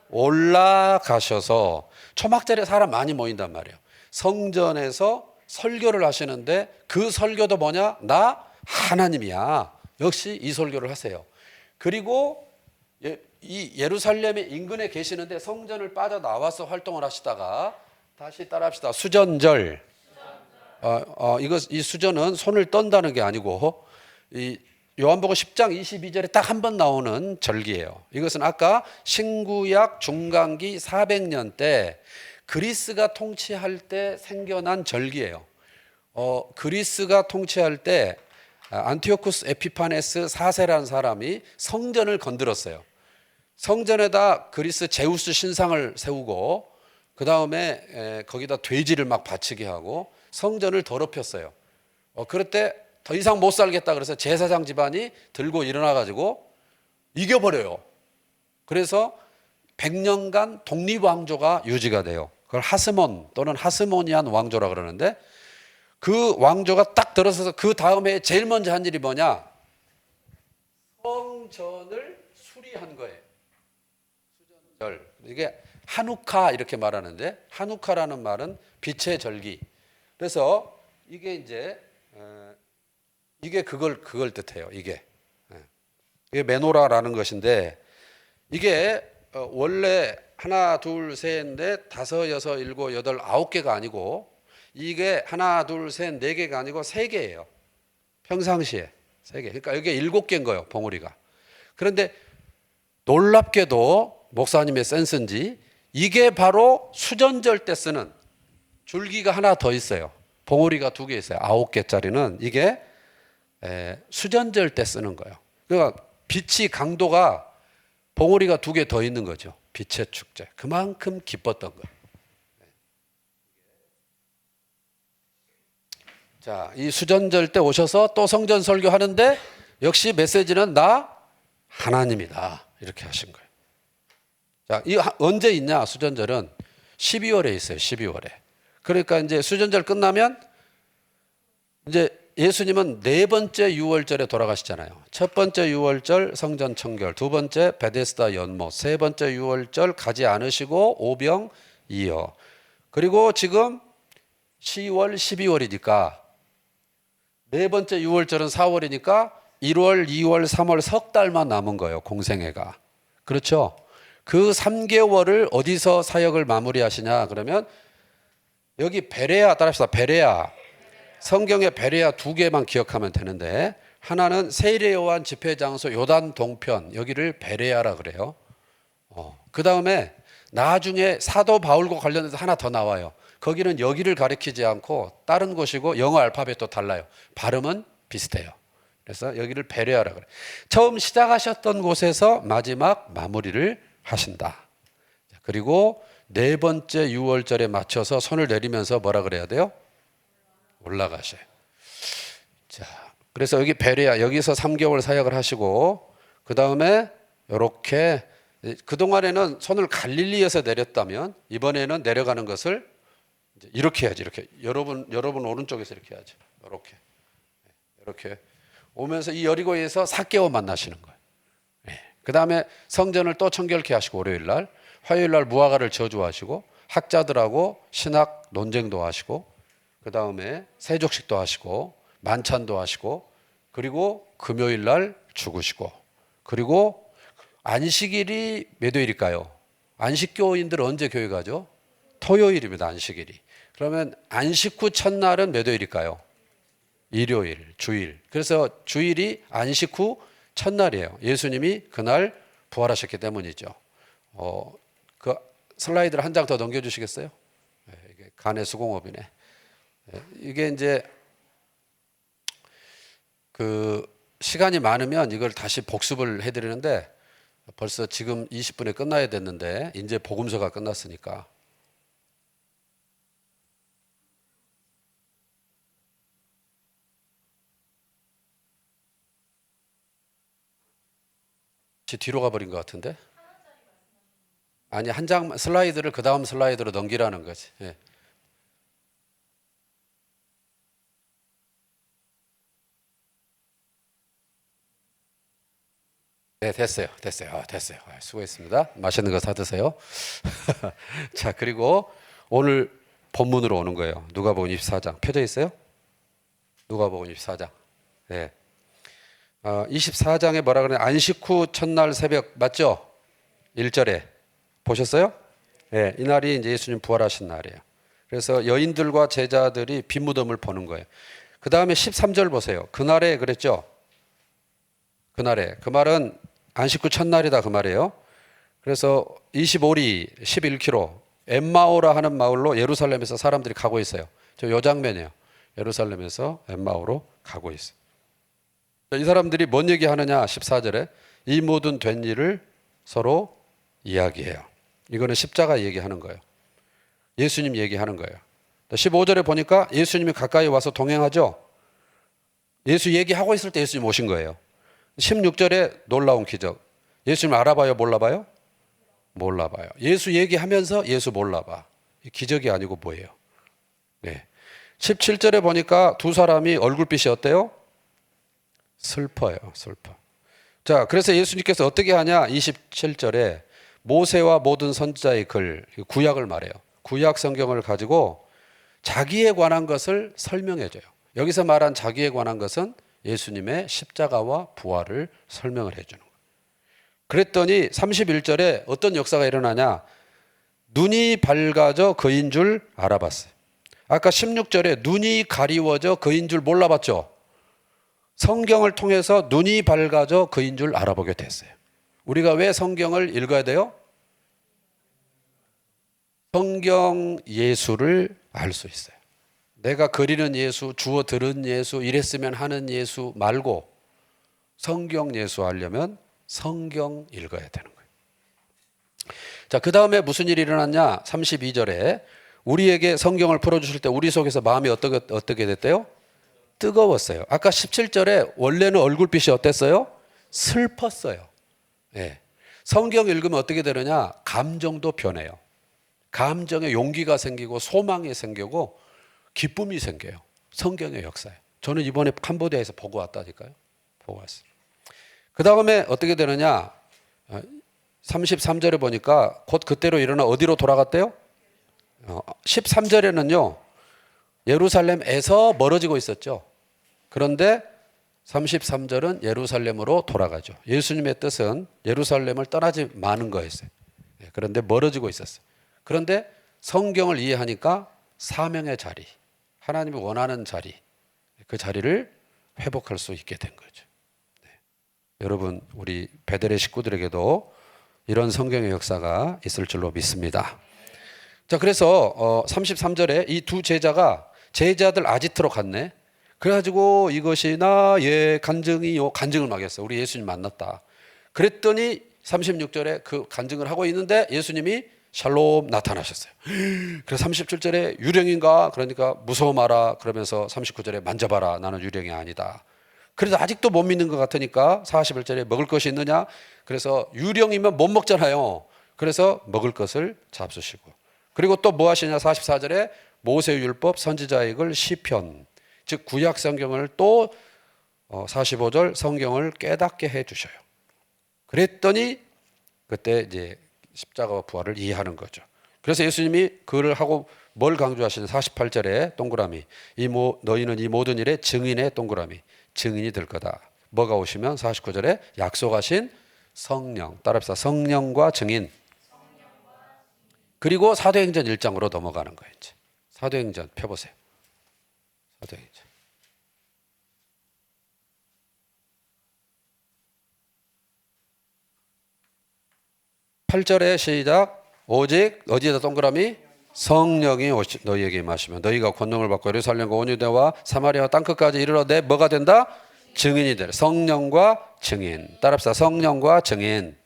올라가셔서 초막절에 사람 많이 모인단 말이에요. 성전에서 설교를 하시는데 그 설교도 뭐냐? 나 하나님이야. 역시 이 설교를 하세요. 그리고 이 예루살렘의 인근에 계시는데 성전을 빠져나와서 활동을 하시다가 다시 따라합시다. 수전절. 이 수전은 손을 떤다는 게 아니고 이 요한복음 10장 22절에 딱 한 번 나오는 절기예요. 이것은 아까 신구약 중간기 400년 때 그리스가 통치할 때 생겨난 절기예요. 그리스가 통치할 때 안티오쿠스 에피파네스 4세라는 사람이 성전을 건드렸어요. 성전에다 그리스 제우스 신상을 세우고 그 다음에 거기다 돼지를 막 바치게 하고 성전을 더럽혔어요. 그럴 때 더 이상 못 살겠다 그래서 제사장 집안이 들고 일어나 가지고 이겨버려요. 그래서 100년간 독립왕조가 유지가 돼요. 그걸 하스몬 또는 하스모니안 왕조라 그러는데 그 왕조가 딱 들어서서 그 다음에 제일 먼저 한 일이 뭐냐? 성전을 수리한 거예요. 수전절. 이게 하누카 이렇게 말하는데 하누카라는 말은 빛의 절기. 그래서 이게 이제 이게 그걸 뜻해요. 이게 메노라라는 것인데 이게 원래 하나, 둘, 셋, 넷, 다섯, 여섯, 일곱, 여덟, 아홉 개가 아니고 이게 하나, 둘, 셋, 네 개가 아니고 세 개예요. 평상시에 세 개. 그러니까 이게 일곱 개인 거예요. 봉우리가. 그런데 놀랍게도 목사님의 센스인지 이게 바로 수전절 때 쓰는 줄기가 하나 더 있어요. 봉우리가 두 개 있어요. 9개짜리는 이게 수전절 때 쓰는 거예요. 그러니까 빛이 강도가 봉우리가 두 개 더 있는 거죠. 빛의 축제. 그만큼 기뻤던 거예요. 자, 이 수전절 때 오셔서 또 성전 설교하는데 역시 메시지는 나 하나님이다. 이렇게 하신 거예요. 자, 이 언제 있냐? 수전절은 12월에 있어요. 12월에. 그러니까 이제 수전절 끝나면 이제 예수님은 네 번째 유월절에 돌아가시잖아요. 첫 번째 유월절 성전 청결, 두 번째 베데스다 연못, 세 번째 유월절 가지 않으시고 오병 이어. 그리고 지금 10월, 12월이니까 네 번째 유월절은 4월이니까 1월, 2월, 3월 석 달만 남은 거예요. 공생애가. 그렇죠? 그 3개월을 어디서 사역을 마무리하시냐? 그러면 여기 베레아 따라합시다. 베레아. 성경에 베레아 두 개만 기억하면 되는데 하나는 세례 요한 집회 장소 요단 동편 여기를 베레아라 그래요. 그 다음에 나중에 사도 바울과 관련해서 하나 더 나와요. 거기는 여기를 가리키지 않고 다른 곳이고 영어 알파벳도 달라요. 발음은 비슷해요. 그래서 여기를 베레아라 그래요. 처음 시작하셨던 곳에서 마지막 마무리를 하신다. 그리고 네 번째 유월절에 맞춰서 손을 내리면서 뭐라 그래야 돼요? 올라가셔요. 자, 그래서 여기 베레아 여기서 3개월 사역을 하시고 그 다음에 이렇게 그 동안에는 손을 갈릴리에서 내렸다면 이번에는 내려가는 것을 이렇게 해야지. 이렇게 여러분 오른쪽에서 이렇게 해야죠. 이렇게 오면서 이 여리고에서 삭개오 만나시는 거예요. 그 다음에 성전을 또 청결케 하시고 월요일 날, 화요일 날 무화과를 저주하시고 학자들하고 신학 논쟁도 하시고 그 다음에 세족식도 하시고 만찬도 하시고 그리고 금요일 날 죽으시고 그리고 안식일이 몇 요일일까요? 안식교인들 언제 교회 가죠? 토요일입니다. 안식일이. 그러면 안식 후 첫날은 몇 요일일까요? 일요일, 주일. 그래서 주일이 안식 후 첫날이에요. 예수님이 그날 부활하셨기 때문이죠. 그 슬라이드를 한 장 더 넘겨주시겠어요? 이게 간의 수공업이네. 이게 이제 그 시간이 많으면 이걸 다시 복습을 해드리는데 벌써 지금 20분에 끝나야 됐는데 이제 복음서가 끝났으니까 뒤로 가버린 것 같은데? 아니 한 장 슬라이드를 그 다음 슬라이드로 넘기라는 거지. 예. 네, 됐어요. 됐어요. 수고했습니다. 맛있는 거 사드세요. 자, 그리고 오늘 본문으로 오는 거예요. 누가복음 24장. 펴져 있어요? 누가복음 24장. 네. 24장에 뭐라 그러냐? 안식 후 첫날 새벽 맞죠? 1절에 보셨어요? 네, 이날이 이제 예수님 부활하신 날이에요. 그래서 여인들과 제자들이 빈무덤을 보는 거예요. 그 다음에 13절 보세요. 그날에 그랬죠? 그날에. 그 말은 안식 후 첫날이다 그 말이에요. 그래서 25리 11km 엠마오라 하는 마을로 예루살렘에서 사람들이 가고 있어요. 요 장면이에요. 예루살렘에서 엠마오로 가고 있어요. 이 사람들이 뭔 얘기하느냐 14절에 이 모든 된 일을 서로 이야기해요. 이거는 십자가 얘기하는 거예요. 예수님 얘기하는 거예요. 15절에 보니까 예수님이 가까이 와서 동행하죠. 예수 얘기하고 있을 때 예수님 오신 거예요. 16절에 놀라운 기적. 예수님 알아봐요? 몰라봐요? 몰라봐요. 예수 얘기하면서 예수 몰라봐. 기적이 아니고 뭐예요? 네. 17절에 보니까 두 사람이 얼굴빛이 어때요? 슬퍼요. 슬퍼. 자, 그래서 예수님께서 어떻게 하냐? 27절에 모세와 모든 선지자의 글, 구약을 말해요. 구약 성경을 가지고 자기에 관한 것을 설명해 줘요. 여기서 말한 자기에 관한 것은 예수님의 십자가와 부활을 설명을 해 주는 거예요. 그랬더니 31절에 어떤 역사가 일어나냐? 눈이 밝아져 그인 줄 알아봤어요. 아까 16절에 눈이 가리워져 그인 줄 몰라봤죠? 성경을 통해서 눈이 밝아져 그인 줄 알아보게 됐어요. 우리가 왜 성경을 읽어야 돼요? 성경 예수를 알 수 있어요. 내가 그리는 예수, 주워 들은 예수, 이랬으면 하는 예수 말고 성경 예수 하려면 성경 읽어야 되는 거예요. 자, 그 다음에 무슨 일이 일어났냐? 32절에 우리에게 성경을 풀어주실 때 우리 속에서 마음이 어떻게 됐대요? 뜨거웠어요. 아까 17절에 원래는 얼굴빛이 어땠어요? 슬펐어요. 네. 성경 읽으면 어떻게 되느냐? 감정도 변해요. 감정에 용기가 생기고 소망이 생기고 기쁨이 생겨요. 성경의 역사예요. 저는 이번에 캄보디아에서 보고 왔다니까요. 보고 왔어요. 그 다음에 어떻게 되느냐? 33절에 보니까 곧 그때로 일어나 어디로 돌아갔대요? 13절에는요. 예루살렘에서 멀어지고 있었죠. 그런데 33절은 예루살렘으로 돌아가죠. 예수님의 뜻은 예루살렘을 떠나지 마는 거였어요. 그런데 멀어지고 있었어요. 그런데 성경을 이해하니까 사명의 자리, 하나님이 원하는 자리, 그 자리를 회복할 수 있게 된 거죠. 네. 여러분, 우리 베델의 식구들에게도 이런 성경의 역사가 있을 줄로 믿습니다. 자, 그래서 33절에 이 두 제자가 제자들 아지트로 갔네. 그래가지고 이것이 나의 간증이요. 간증을 막 했어요. 우리 예수님 만났다. 그랬더니 36절에 그 간증을 하고 있는데 예수님이 샬롬 나타나셨어요. 그래서 37절에 유령인가? 그러니까 무서워 마라. 그러면서 39절에 만져봐라. 나는 유령이 아니다. 그래도 아직도 못 믿는 것 같으니까 41절에 먹을 것이 있느냐? 그래서 유령이면 못 먹잖아요. 그래서 먹을 것을 잡수시고. 그리고 또 뭐 하시냐? 44절에 모세율법 선지자의 글 시편, 즉 구약 성경을 또 45절 성경을 깨닫게 해 주셔요. 그랬더니 그때 이제 십자가와 부활을 이해하는 거죠. 그래서 예수님이 그를 하고 뭘 강조하시는 48절에 동그라미, 너희는 이 모든 일에 증인의 동그라미, 증인이 될 거다. 뭐가 오시면 49절에 약속하신 성령, 따라합시다. 성령과 증인. 그리고 사도행전 1장으로 넘어가는 거예요. 이제. 사도행전 펴보세요. 사도행전. 8절에 시작. 오직 어디에다 동그라미? 성령이 너희에게 임하시면 너희가 권능을 받고 예루살렘과 온 유대와 사마리아와 땅끝까지 이르러 내 뭐가 된다? 증인이 되라. 성령과 증인. 따라합시다. 성령과 증인.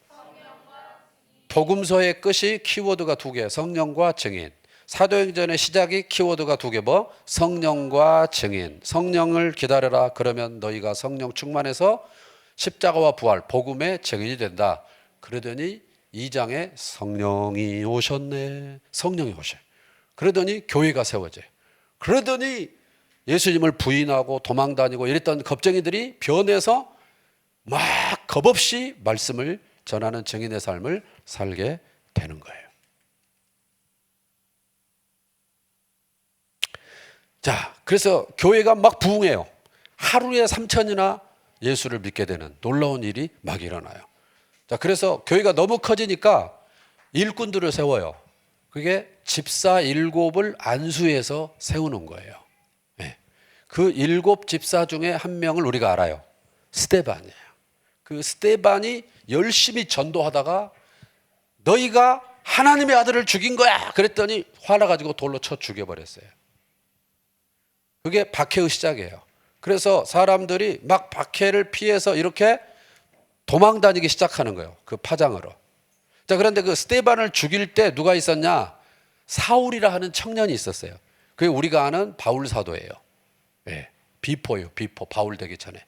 복음서의 끝이 키워드가 두 개. 성령과 증인. 사도행전의 시작이 키워드가 두 개. 뭐? 성령과 증인. 성령을 기다려라. 그러면 너희가 성령 충만해서 십자가와 부활, 복음의 증인이 된다. 그러더니 2장에 성령이 오셨네. 성령이 오셔요. 그러더니 교회가 세워져요. 그러더니 예수님을 부인하고 도망다니고 이랬던 겁쟁이들이 변해서 막 겁없이 말씀을 전하는 증인의 삶을 살게 되는 거예요. 자, 그래서 교회가 막 부흥해요. 하루에 3,000이나 예수를 믿게 되는 놀라운 일이 막 일어나요. 자, 그래서 교회가 너무 커지니까 일꾼들을 세워요. 그게 집사 7을 안수해서 세우는 거예요. 네. 그 7 집사 중에 한 명을 우리가 알아요. 스데반이에요. 그 스데반이 열심히 전도하다가 너희가 하나님의 아들을 죽인 거야 그랬더니 화나가지고 돌로 쳐 죽여버렸어요. 그게 박해의 시작이에요. 그래서 사람들이 막 박해를 피해서 이렇게 도망 다니기 시작하는 거예요. 그 파장으로. 자, 그런데 그 스데반을 죽일 때 누가 있었냐? 사울이라 하는 청년이 있었어요. 그게 우리가 아는 바울 사도예요. 네, 비포요, 비포. 바울 되기 전에.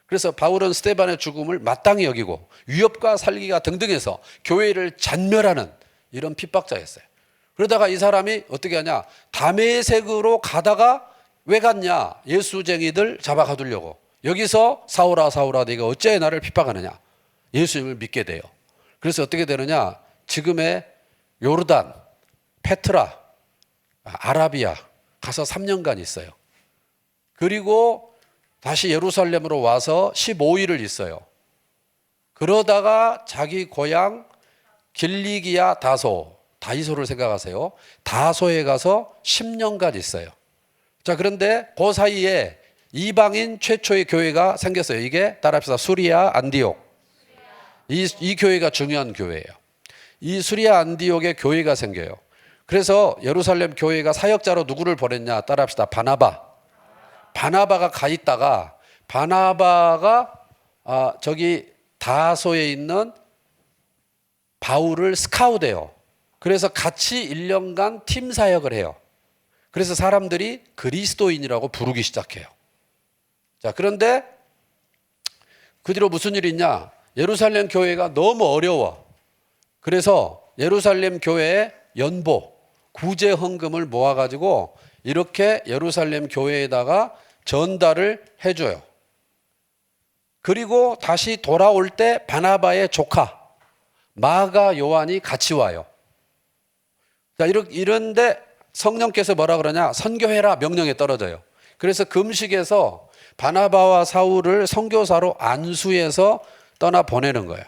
그래서 바울은 스데반의 죽음을 마땅히 여기고 위협과 살기가 등등해서 교회를 잔멸하는 이런 핍박자였어요. 그러다가 이 사람이 어떻게 하냐? 다메섹으로 가다가 왜 갔냐? 예수쟁이들 잡아 가두려고. 여기서 사울아 사울아 네가 어째 나를 핍박하느냐? 예수님을 믿게 돼요. 그래서 어떻게 되느냐? 지금의 요르단, 페트라, 아라비아 가서 3년간 있어요. 그리고 다시 예루살렘으로 와서 15일을 있어요. 그러다가 자기 고향 길리기아 다소를 생각하세요. 다소에 가서 10년간 있어요. 자, 그런데 그 사이에 이방인 최초의 교회가 생겼어요. 이게 따라합시다. 수리아 안디옥. 이 교회가 중요한 교회예요. 이 수리아 안디옥의 교회가 생겨요. 그래서 예루살렘 교회가 사역자로 누구를 보냈냐? 따라합시다. 바나바가 가 있다가 바나바가 저기 다소에 있는 바울을 스카우트해요. 그래서 같이 1년간 팀 사역을 해요. 그래서 사람들이 그리스도인이라고 부르기 시작해요. 자, 그런데 그 뒤로 무슨 일이 있냐? 예루살렘 교회가 너무 어려워. 그래서 예루살렘 교회의 연보, 구제 헌금을 모아가지고 이렇게 예루살렘 교회에다가 전달을 해줘요. 그리고 다시 돌아올 때 바나바의 조카 마가 요한이 같이 와요. 자, 이런데 성령께서 뭐라 그러냐? 선교해라 명령에 떨어져요. 그래서 금식에서 바나바와 사울을 선교사로 안수해서 떠나 보내는 거예요.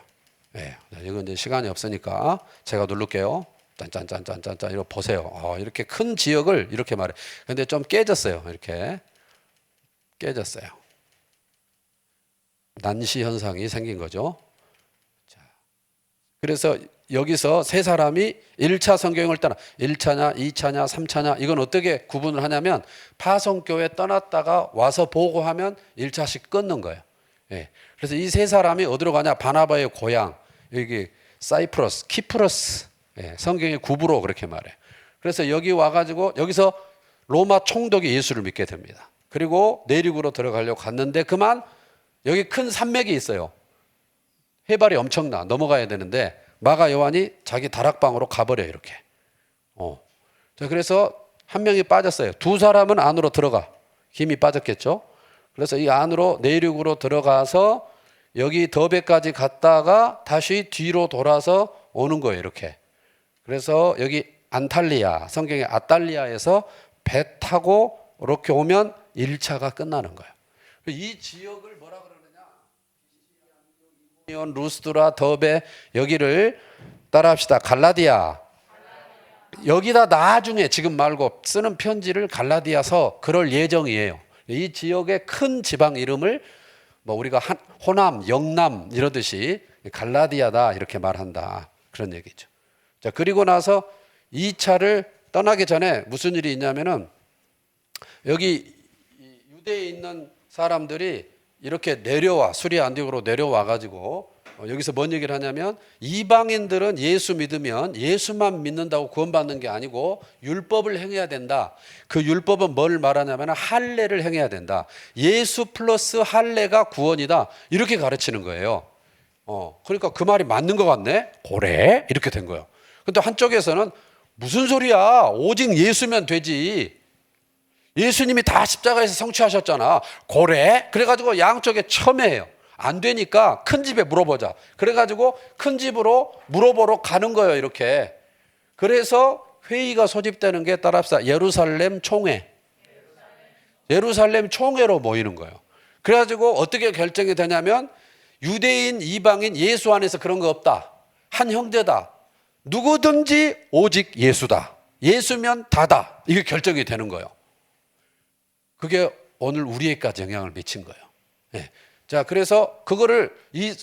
네, 이건 이제 시간이 없으니까 제가 누를게요. 짠짠짠짠짠 이거 보세요. 이렇게 큰 지역을 이렇게 말해. 근데 좀 깨졌어요. 이렇게 깨졌어요. 난시 현상이 생긴 거죠. 자, 그래서 여기서 세 사람이 1차 성경을 떠나 1차냐 2차냐 3차냐 이건 어떻게 구분을 하냐면 파송교회 떠났다가 와서 보고하면 1차씩 끊는 거예요. 예. 그래서 이 세 사람이 어디로 가냐? 바나바의 고향 여기 사이프러스 키프러스. 예. 성경의 구부로 그렇게 말해. 그래서 여기 와가지고 여기서 로마 총독이 예수를 믿게 됩니다. 그리고 내륙으로 들어가려고 갔는데 그만 여기 큰 산맥이 있어요. 해발이 엄청나 넘어가야 되는데 마가 요한이 자기 다락방으로 가버려요. 이렇게. 자, 그래서 한 명이 빠졌어요. 두 사람은 안으로 들어가. 힘이 빠졌겠죠. 그래서 이 안으로 내륙으로 들어가서 여기 더베까지 갔다가 다시 뒤로 돌아서 오는 거예요. 이렇게. 그래서 여기 안탈리아, 성경의 아탈리아에서 배 타고 이렇게 오면 1차가 끝나는 거예요. 이 지역을 뭐라 그러느냐? 루스드라, 더베 여기를 따라합시다. 갈라디아. 여기다 나중에 지금 말고 쓰는 편지를 갈라디아서 그럴 예정이에요. 이 지역의 큰 지방 이름을 뭐 우리가 호남, 영남 이러듯이 갈라디아다 이렇게 말한다. 그런 얘기죠. 자, 그리고 나서 2차를 떠나기 전에 무슨 일이 있냐면은 여기 유대에 있는 사람들이 이렇게 내려와 수리아 안디옥으로 내려와 가지고 여기서 뭔 얘기를 하냐면 이방인들은 예수 믿으면 예수만 믿는다고 구원받는 게 아니고 율법을 행해야 된다. 그 율법은 뭘 말하냐면 할례를 행해야 된다. 예수 플러스 할례가 구원이다. 이렇게 가르치는 거예요. 그러니까 그 말이 맞는 것 같네. 그래? 이렇게 된 거예요. 근데 한쪽에서는 무슨 소리야? 오직 예수면 되지. 예수님이 다 십자가에서 성취하셨잖아. 그래? 그래가지고 양쪽에 첨예해요. 안 되니까 큰 집에 물어보자. 그래가지고 큰 집으로 물어보러 가는 거예요, 이렇게. 그래서 회의가 소집되는 게 따라합시다. 예루살렘 총회. 예루살렘 총회로 모이는 거예요. 그래가지고 어떻게 결정이 되냐면 유대인, 이방인, 예수 안에서 그런 거 없다. 한 형제다. 누구든지 오직 예수다. 예수면 다다. 이게 결정이 되는 거예요. 그게 오늘 우리에게까지 영향을 미친 거예요. 네. 자, 그래서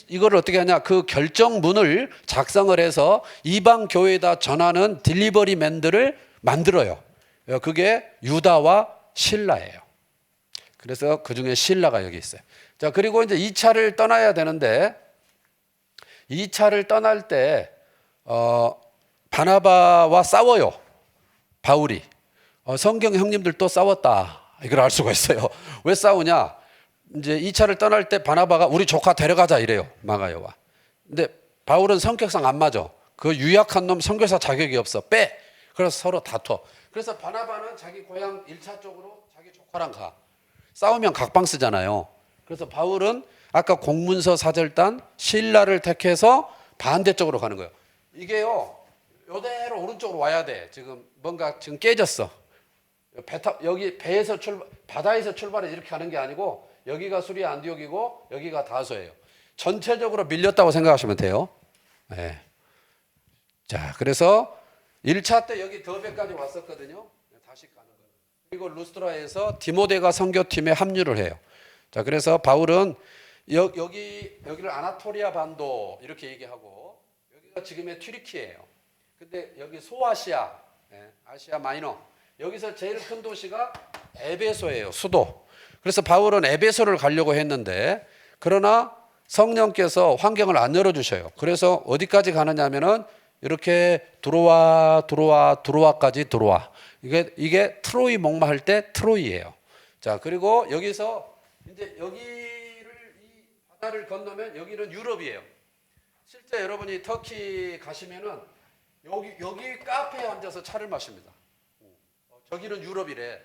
이거를 어떻게 하냐? 그 결정문을 작성을 해서 이방 교회에다 전하는 딜리버리맨들을 만들어요. 그게 유다와 실라예요. 그래서 그 중에 실라가 여기 있어요. 자, 그리고 이제 2차를 떠나야 되는데 2차를 떠날 때 바나바와 싸워요. 바울이. 성경 형님들도 싸웠다. 이걸 알 수가 있어요. 왜 싸우냐? 이제 2차를 떠날 때 바나바가 우리 조카 데려가자 이래요. 마가요와. 근데 바울은 성격상 안 맞아. 그 유약한 놈 선교사 자격이 없어. 빼. 그래서 서로 다퉈. 그래서 바나바는 자기 고향 1차 쪽으로 자기 조카랑 가. 싸우면 각방 쓰잖아요. 그래서 바울은 아까 공문서 사절단 실라를 택해서 반대쪽으로 가는 거예요. 이게요, 이대로 오른쪽으로 와야 돼. 지금 뭔가 지금 깨졌어. 여기 배에서 바다에서 출발해 이렇게 가는 게 아니고 여기가 수리 안디옥이고 여기가 다소예요. 전체적으로 밀렸다고 생각하시면 돼요. 네. 자, 그래서 1차 때 여기 더베까지 왔었거든요. 다시 가는 거예요. 그리고 루스트라에서 디모데가 선교팀에 합류를 해요. 자, 그래서 바울은 여기를 아나토리아 반도 이렇게 얘기하고 여기가 지금의 튀르키예요. 근데 여기 소아시아, 아시아 마이너 여기서 제일 큰 도시가 에베소예요. 수도. 그래서 바울은 에베소를 가려고 했는데 그러나 성령께서 환경을 안 열어주셔요. 그래서 어디까지 가느냐 하면은 이렇게 들어와까지 들어와. 이게 트로이 목마 할 때 트로이예요. 자, 그리고 여기서 이제 여기를 이 바다를 건너면 여기는 유럽이에요. 실제 여러분이 터키 가시면은 여기 카페에 앉아서 차를 마십니다. 저기는 유럽이래.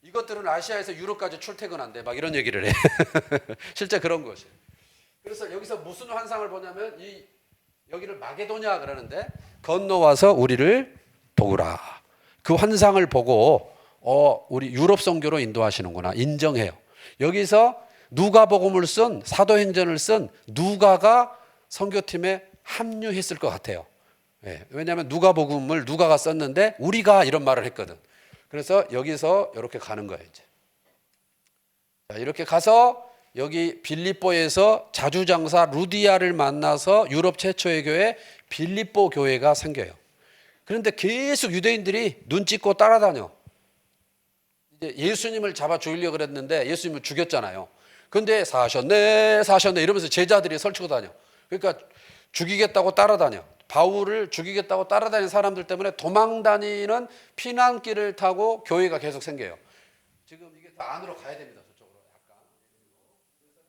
이것들은 아시아에서 유럽까지 출퇴근한대. 막 이런 얘기를 해. 실제 그런 것이. 그래서 여기서 무슨 환상을 보냐면 여기를 마게도냐 그러는데 건너와서 우리를 도우라. 그 환상을 보고 우리 유럽 선교로 인도하시는구나 인정해요. 여기서 누가복음을 쓴 사도행전을 쓴 누가가 선교팀에 합류했을 것 같아요. 네, 왜냐하면 누가복음을 누가가 썼는데 우리가 이런 말을 했거든. 그래서 여기서 이렇게 가는 거예요. 이제. 자, 이렇게 가서 여기 빌립보에서 자주장사 루디아를 만나서 유럽 최초의 교회 빌립보 교회가 생겨요. 그런데 계속 유대인들이 눈 찍고 따라다녀. 이제 예수님을 잡아 죽이려고 그랬는데 예수님을 죽였잖아요. 근데 사셨네 이러면서 제자들이 설치고 다녀. 그러니까 죽이겠다고 따라다녀. 바울을 죽이겠다고 따라다니는 사람들 때문에 도망다니는 피난길을 타고 교회가 계속 생겨요. 지금 이게 다 안으로 가야 됩니다. 저쪽으로 약간.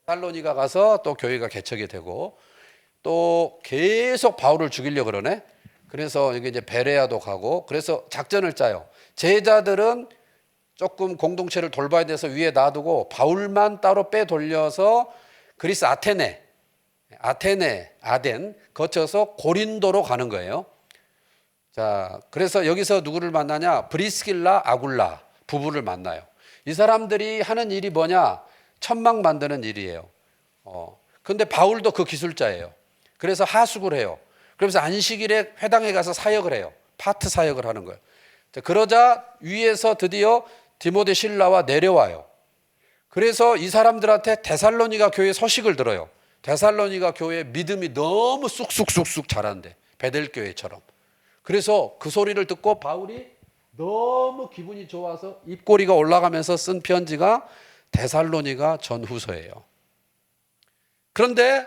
살로니가 가서 또 교회가 개척이 되고 또 계속 바울을 죽이려고 그러네. 그래서 여기 이제 베레아도 가고 그래서 작전을 짜요. 제자들은 조금 공동체를 돌봐야 돼서 위에 놔두고 바울만 따로 빼돌려서 그리스 아덴 거쳐서 고린도로 가는 거예요. 자, 그래서 여기서 누구를 만나냐? 브리스길라, 아굴라 부부를 만나요. 이 사람들이 하는 일이 뭐냐? 천막 만드는 일이에요. 근데 바울도 그 기술자예요. 그래서 하숙을 해요. 그러면서 안식일에 회당에 가서 사역을 해요. 파트 사역을 하는 거예요. 자, 그러자 위에서 드디어 디모데 실라와 내려와요. 그래서 이 사람들한테 데살로니가 교회 소식을 들어요. 데살로니가 교회 믿음이 너무 쑥쑥쑥쑥 자란대. 베델교회처럼. 그래서 그 소리를 듣고 바울이 너무 기분이 좋아서 입꼬리가 올라가면서 쓴 편지가 데살로니가 전후서예요. 그런데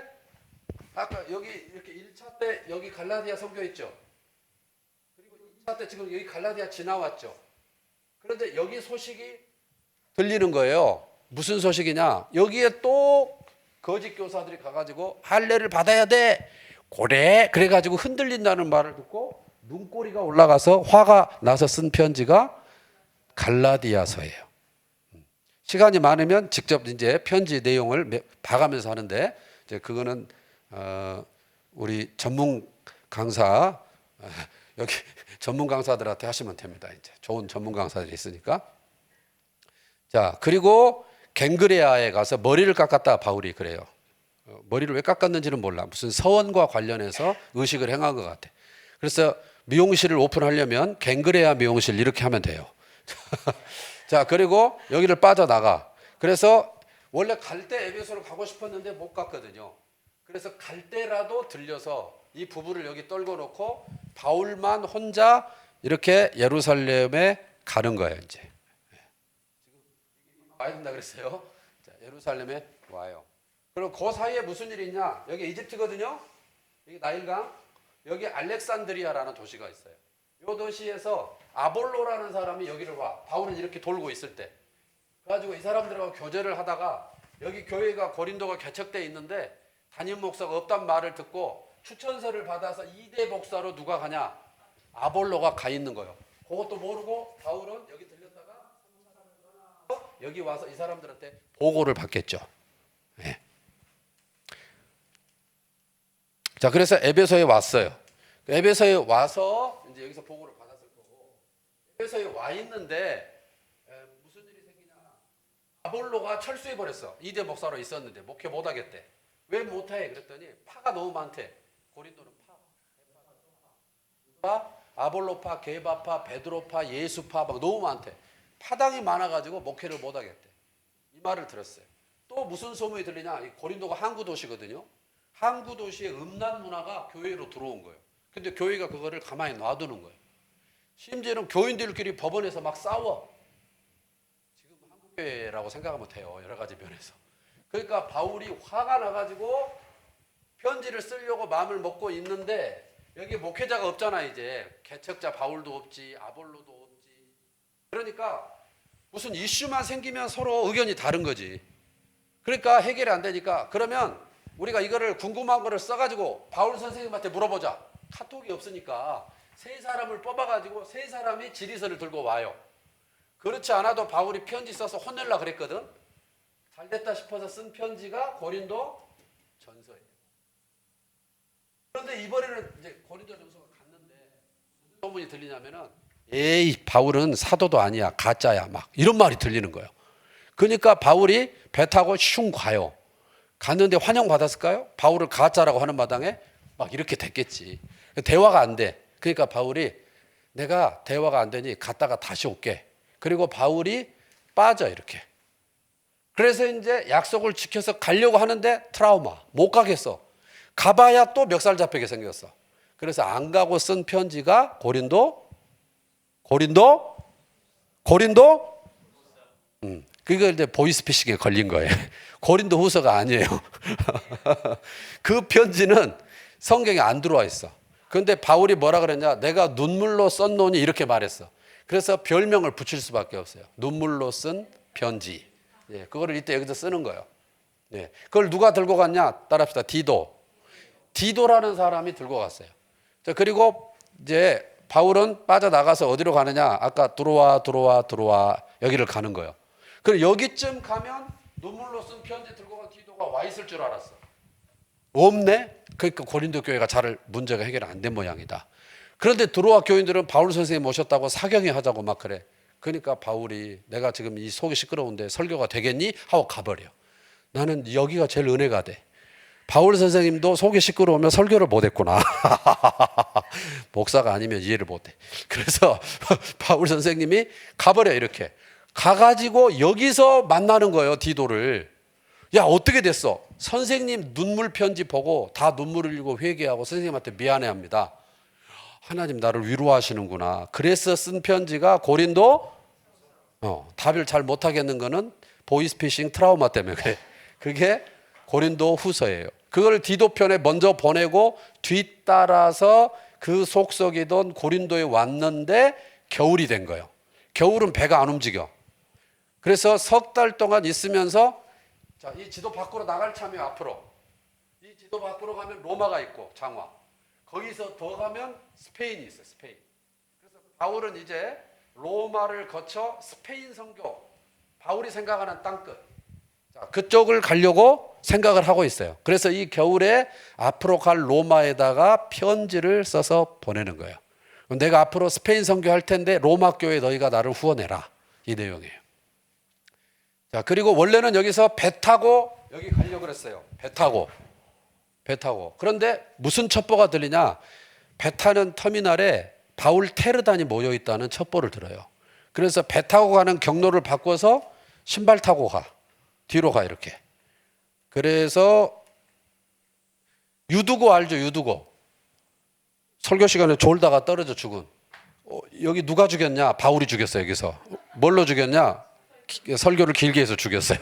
아까 여기 이렇게 1차 때 여기 갈라디아 선교했죠. 그리고 2차 때 지금 여기 갈라디아 지나왔죠. 그런데 여기 소식이 들리는 거예요. 무슨 소식이냐? 여기에 또 거짓 교사들이 가가지고 할례를 받아야 돼. 그래가지고 흔들린다는 말을 듣고 눈꼬리가 올라가서 화가 나서 쓴 편지가 갈라디아서예요. 시간이 많으면 직접 이제 편지 내용을 봐가면서 하는데 이제 그거는 우리 전문 강사 여기 전문 강사들한테 하시면 됩니다. 이제 좋은 전문 강사들이 있으니까. 자, 그리고 갱그레아에 가서 머리를 깎았다 바울이 그래요. 머리를 왜 깎았는지는 몰라. 무슨 서원과 관련해서 의식을 행한 것 같아. 그래서 미용실을 오픈하려면 갱그레아 미용실 이렇게 하면 돼요. 자, 그리고 여기를 빠져나가. 그래서 원래 갈대 에베소로 가고 싶었는데 못 갔거든요. 그래서 갈대라도 들려서 이 부부를 여기 떨궈 놓고 바울만 혼자 이렇게 예루살렘에 가는 거예요. 이제 와야 된다 그랬어요. 자, 예루살렘에 와요. 그럼 그 사이에 무슨 일이 있냐? 여기 이집트거든요. 여기 나일강. 여기 알렉산드리아라는 도시가 있어요. 이 도시에서 아볼로라는 사람이 여기를 와. 바울은 이렇게 돌고 있을 때. 그래가지고 이 사람들하고 교제를 하다가 여기 교회가 고린도가 개척되어 있는데 담임 목사가 없단 말을 듣고 추천서를 받아서 2대 목사로 누가 가냐? 아볼로가 가 있는 거예요. 그것도 모르고 바울은 여기 들렸다가 여기 와서 이 사람들한테 보고를 받겠죠. 네. 자, 그래서 에베소에 왔어요. 에베소에 와서 이제 여기서 보고를 받았을 거고, 에베소에 와 있는데 무슨 일이 생기냐? 아볼로가 철수해 버렸어. 2대 목사로 있었는데 목회 못 하겠대. 왜 못 해? 그랬더니 파가 너무 많대. 고린도는 파, 아볼로파, 게바파, 베드로파, 예수파 막 너무 많대. 파당이 많아가지고 목회를 못 하겠대. 이 말을 들었어요. 또 무슨 소문이 들리냐? 이 고린도가 항구 도시거든요. 항구 도시의 음란 문화가 교회로 들어온 거예요. 근데 교회가 그거를 가만히 놔두는 거예요. 심지어는 교인들끼리 법원에서 막 싸워. 지금 한국교회라고 생각하면 돼요. 여러 가지 면에서. 그러니까 바울이 화가 나가지고 편지를 쓰려고 마음을 먹고 있는데 여기 목회자가 없잖아. 이제 개척자 바울도 없지, 아볼로도 없지. 그러니까 무슨 이슈만 생기면 서로 의견이 다른 거지. 그러니까 해결이 안 되니까 그러면 우리가 이거를 궁금한 거를 써가지고 바울 선생님한테 물어보자. 카톡이 없으니까 세 사람을 뽑아가지고 세 사람이 질의서를 들고 와요. 그렇지 않아도 바울이 편지 써서 혼내려고 그랬거든. 잘 됐다 싶어서 쓴 편지가 고린도 전서예요. 그런데 이번에는 이제 고린도 전서가 갔는데 무슨 소문이 들리냐면은 에이, 바울은 사도도 아니야, 가짜야, 막 이런 말이 들리는 거예요. 그러니까 바울이 배 타고 슝 가요. 갔는데 환영받았을까요? 바울을 가짜라고 하는 마당에 막 이렇게 됐겠지. 대화가 안 돼. 그러니까 바울이 내가 대화가 안 되니 갔다가 다시 올게. 그리고 바울이 빠져 이렇게. 그래서 이제 약속을 지켜서 가려고 하는데 트라우마. 못 가겠어. 가봐야 또 멱살 잡히게 생겼어. 그래서 안 가고 쓴 편지가 고린도? 그거 이제 보이스피싱에 걸린 거예요. 고린도 후서가 아니에요. 그 편지는 성경에 안 들어와 있어. 그런데 바울이 뭐라 그랬냐? 내가 눈물로 썼노니 이렇게 말했어. 그래서 별명을 붙일 수밖에 없어요. 눈물로 쓴 편지. 예, 그거를 이때 여기서 쓰는 거예요. 예, 그걸 누가 들고 갔냐? 따라합시다. 디도라는 사람이 들고 갔어요. 자, 그리고 이제 바울은 빠져나가서 어디로 가느냐? 아까 들어와 여기를 가는 거예요. 그럼 여기쯤 가면 눈물로 쓴 편지 들고 간 디도가 와 있을 줄 알았어. 없네? 그러니까 고린도 교회가 잘 문제가 해결 안 된 모양이다. 그런데 들어와 교인들은 바울 선생님 모셨다고 사경회 하자고 막 그래. 그러니까 바울이 내가 지금 이 속이 시끄러운데 설교가 되겠니? 하고 가버려. 나는 여기가 제일 은혜가 돼. 바울 선생님도 속이 시끄러우면 설교를 못했구나. 목사가 아니면 이해를 못해. 그래서 바울 선생님이 가버려 이렇게. 가가지고 여기서 만나는 거예요. 디도를. 야, 어떻게 됐어? 선생님 눈물 편지 보고 다 눈물을 흘리고 회개하고 선생님한테 미안해합니다. 하나님 나를 위로하시는구나. 그래서 쓴 편지가 고린도. 답을 잘 못하겠는 거는 보이스피싱 트라우마 때문에 그래. 그게 고린도 후서예요. 그걸 디도 편에 먼저 보내고 뒤따라서 그 속속이던 고린도에 왔는데 겨울이 된 거예요. 겨울은 배가 안 움직여. 그래서 석 달 동안 있으면서 자, 이 지도 밖으로 나갈 참여 앞으로. 이 지도 밖으로 가면 로마가 있고 장화. 거기서 더 가면 스페인이 있어요. 스페인. 그래서 바울은 이제 로마를 거쳐 스페인 선교. 바울이 생각하는 땅끝. 그쪽을 가려고 생각을 하고 있어요. 그래서 이 겨울에 앞으로 갈 로마에다가 편지를 써서 보내는 거예요. 내가 앞으로 스페인 선교할 텐데 로마 교회 너희가 나를 후원해라. 이 내용이에요. 자, 그리고 원래는 여기서 배 타고 여기 가려고 그랬어요. 배 타고. 그런데 무슨 첩보가 들리냐? 배 타는 터미널에 바울 테르단이 모여 있다는 첩보를 들어요. 그래서 배 타고 가는 경로를 바꿔서 신발 타고 가. 뒤로 가 이렇게. 그래서 유두고 알죠? 유두고. 설교 시간에 졸다가 떨어져 죽은. 여기 누가 죽였냐? 바울이 죽였어요. 여기서. 뭘로 죽였냐? 설교를 길게 해서 죽였어요.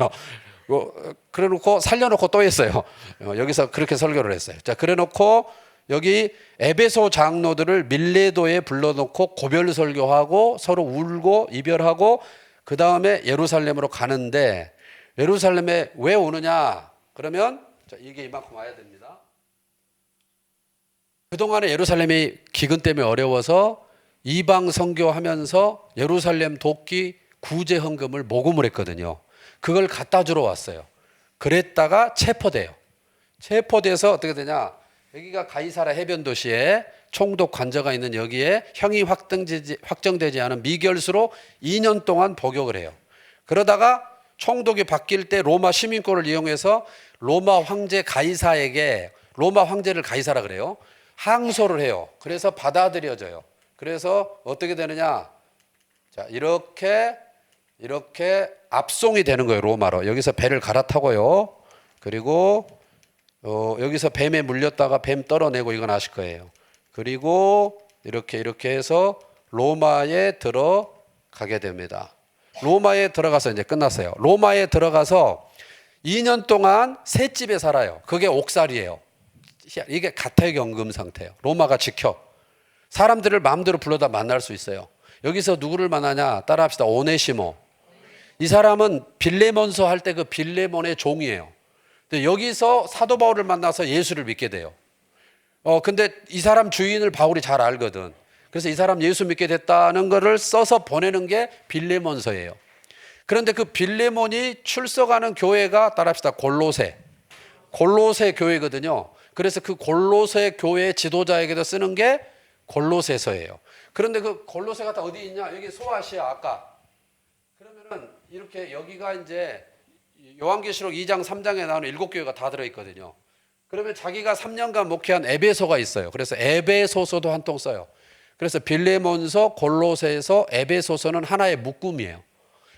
그래놓고 살려놓고 또 했어요. 여기서 그렇게 설교를 했어요. 자, 그래놓고 여기 에베소 장로들을 밀레도에 불러놓고 고별 설교하고 서로 울고 이별하고 그 다음에 예루살렘으로 가는데 예루살렘에 왜 오느냐? 그러면 자, 이게 이만큼 와야 됩니다. 그동안에 예루살렘이 기근 때문에 어려워서 이방 선교하면서 예루살렘 돕기 구제 헌금을 모금을 했거든요. 그걸 갖다 주러 왔어요. 그랬다가 체포돼요. 체포돼서 어떻게 되냐? 여기가 가이사라 해변 도시에 총독 관저가 있는 여기에 형이 확정되지 않은 미결수로 2년 동안 복역을 해요. 그러다가 총독이 바뀔 때 로마 시민권을 이용해서 로마 황제 가이사에게 로마 황제를 가이사라 그래요. 항소를 해요. 그래서 받아들여져요. 그래서 어떻게 되느냐? 자, 이렇게 압송이 되는 거예요. 로마로. 여기서 배를 갈아타고요. 그리고 여기서 뱀에 물렸다가 뱀 떨어내고 이건 아실 거예요. 그리고 이렇게 해서 로마에 들어가게 됩니다. 로마에 들어가서 이제 끝났어요. 로마에 들어가서 2년 동안 셋집에 살아요. 그게 옥살이에요. 이게 가택연금 상태예요. 로마가 지켜. 사람들을 마음대로 불러다 만날 수 있어요. 여기서 누구를 만나냐? 따라합시다. 오네시모. 이 사람은 빌레몬서 할 때 그 빌레몬의 종이에요. 근데 여기서 사도 바울을 만나서 예수를 믿게 돼요. 근데 이 사람 주인을 바울이 잘 알거든. 그래서 이 사람 예수 믿게 됐다는 거를 써서 보내는 게 빌레몬서예요. 그런데 그 빌레몬이 출석하는 교회가 따라합시다. 골로새 교회거든요. 그래서 그 골로새 교회 지도자에게도 쓰는 게 골로새서예요. 그런데 그 골로새가 다 어디 있냐? 여기 소아시아 아까. 그러면은 이렇게 여기가 이제 요한계시록 2장 3장에 나오는 7교회가 다 들어있거든요. 그러면 자기가 3년간 목회한 에베소가 있어요. 그래서 에베소서도 한 통 써요. 그래서 빌레몬서, 골로새서, 에베소서는 하나의 묶음이에요.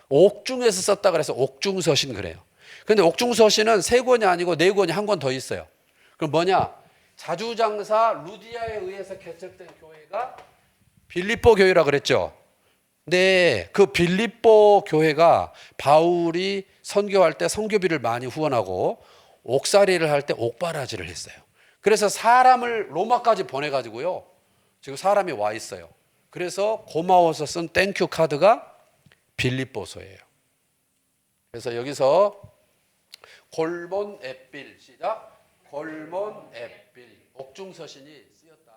옥중에서 썼다 그래서 옥중서신 그래요. 그런데 옥중서신은 3권이 아니고 4권이 한 권 더 있어요. 그럼 뭐냐? 자주장사 루디아에 의해서 개척된 교회가 빌립보 교회라 그랬죠. 네, 그 빌립보 교회가 바울이 선교할 때 선교비를 많이 후원하고 옥살이를 할 때 옥바라지를 했어요. 그래서 사람을 로마까지 보내가지고요. 지금 사람이 와 있어요. 그래서 고마워서 쓴 땡큐 카드가 빌립보서예요. 그래서 여기서 골몬 앳빌 시작. 골몬 앳빌 옥중서신이 쓰였다.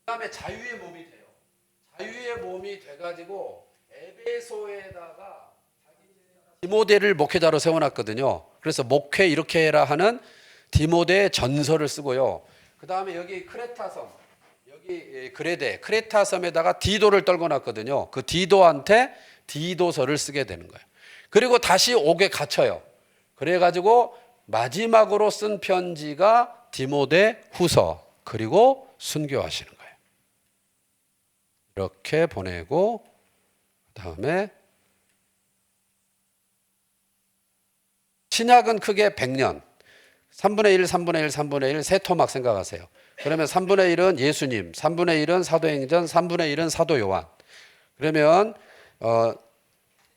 그 다음에 자유의 몸이 돼요. 자유의 몸이 돼가지고 에베소에다가 디모데를 목회자로 세워놨거든요. 그래서 목회 이렇게 해라 하는 디모데 전서를 쓰고요. 그 다음에 여기 크레타섬, 여기 크레타섬에다가 디도를 떨궈놨거든요. 그 디도한테 디도서를 쓰게 되는 거예요. 그리고 다시 옥에 갇혀요. 그래가지고 마지막으로 쓴 편지가 디모데 후서, 그리고 순교하시는 거예요. 이렇게 보내고 그다음에 신약은 크게 100년 3분의 1, 3분의 1, 3분의 1 세 토막 생각하세요. 그러면 3분의 1은 예수님, 3분의 1은 사도행전, 3분의 1은 사도 요한. 그러면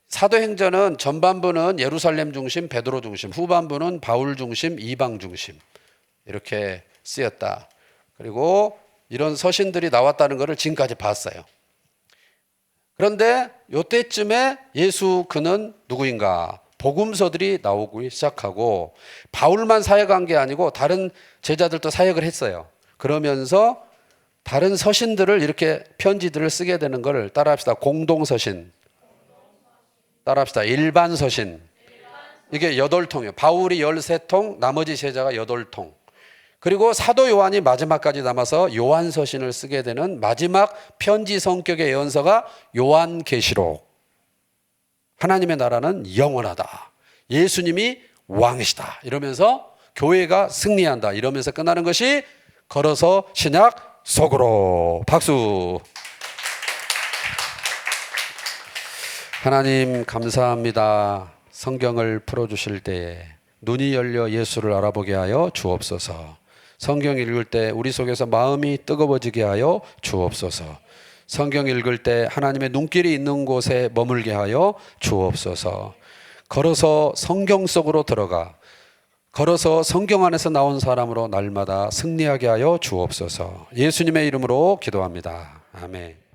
사도행전은 전반부는 예루살렘 중심, 베드로 중심, 후반부는 바울 중심, 이방 중심 이렇게 쓰였다. 그리고 이런 서신들이 나왔다는 것을 지금까지 봤어요. 그런데 이때쯤에 예수 그는 누구인가? 복음서들이 나오기 시작하고 바울만 사역한 게 아니고 다른 제자들도 사역을 했어요. 그러면서 다른 서신들을 이렇게 편지들을 쓰게 되는 걸 따라합시다. 공동서신. 따라합시다. 일반서신. 이게 8통이에요. 바울이 13통, 나머지 제자가 8통. 그리고 사도 요한이 마지막까지 남아서 요한서신을 쓰게 되는 마지막 편지 성격의 예언서가 요한계시록. 하나님의 나라는 영원하다. 예수님이 왕이시다. 이러면서 교회가 승리한다. 이러면서 끝나는 것이 걸어서 신약 속으로. 박수. 하나님 감사합니다. 성경을 풀어주실 때에 눈이 열려 예수를 알아보게 하여 주옵소서. 성경 읽을 때 우리 속에서 마음이 뜨거워지게 하여 주옵소서. 성경 읽을 때 하나님의 눈길이 있는 곳에 머물게 하여 주옵소서. 걸어서 성경 속으로 들어가 걸어서 성경 안에서 나온 사람으로 날마다 승리하게 하여 주옵소서. 예수님의 이름으로 기도합니다. 아멘.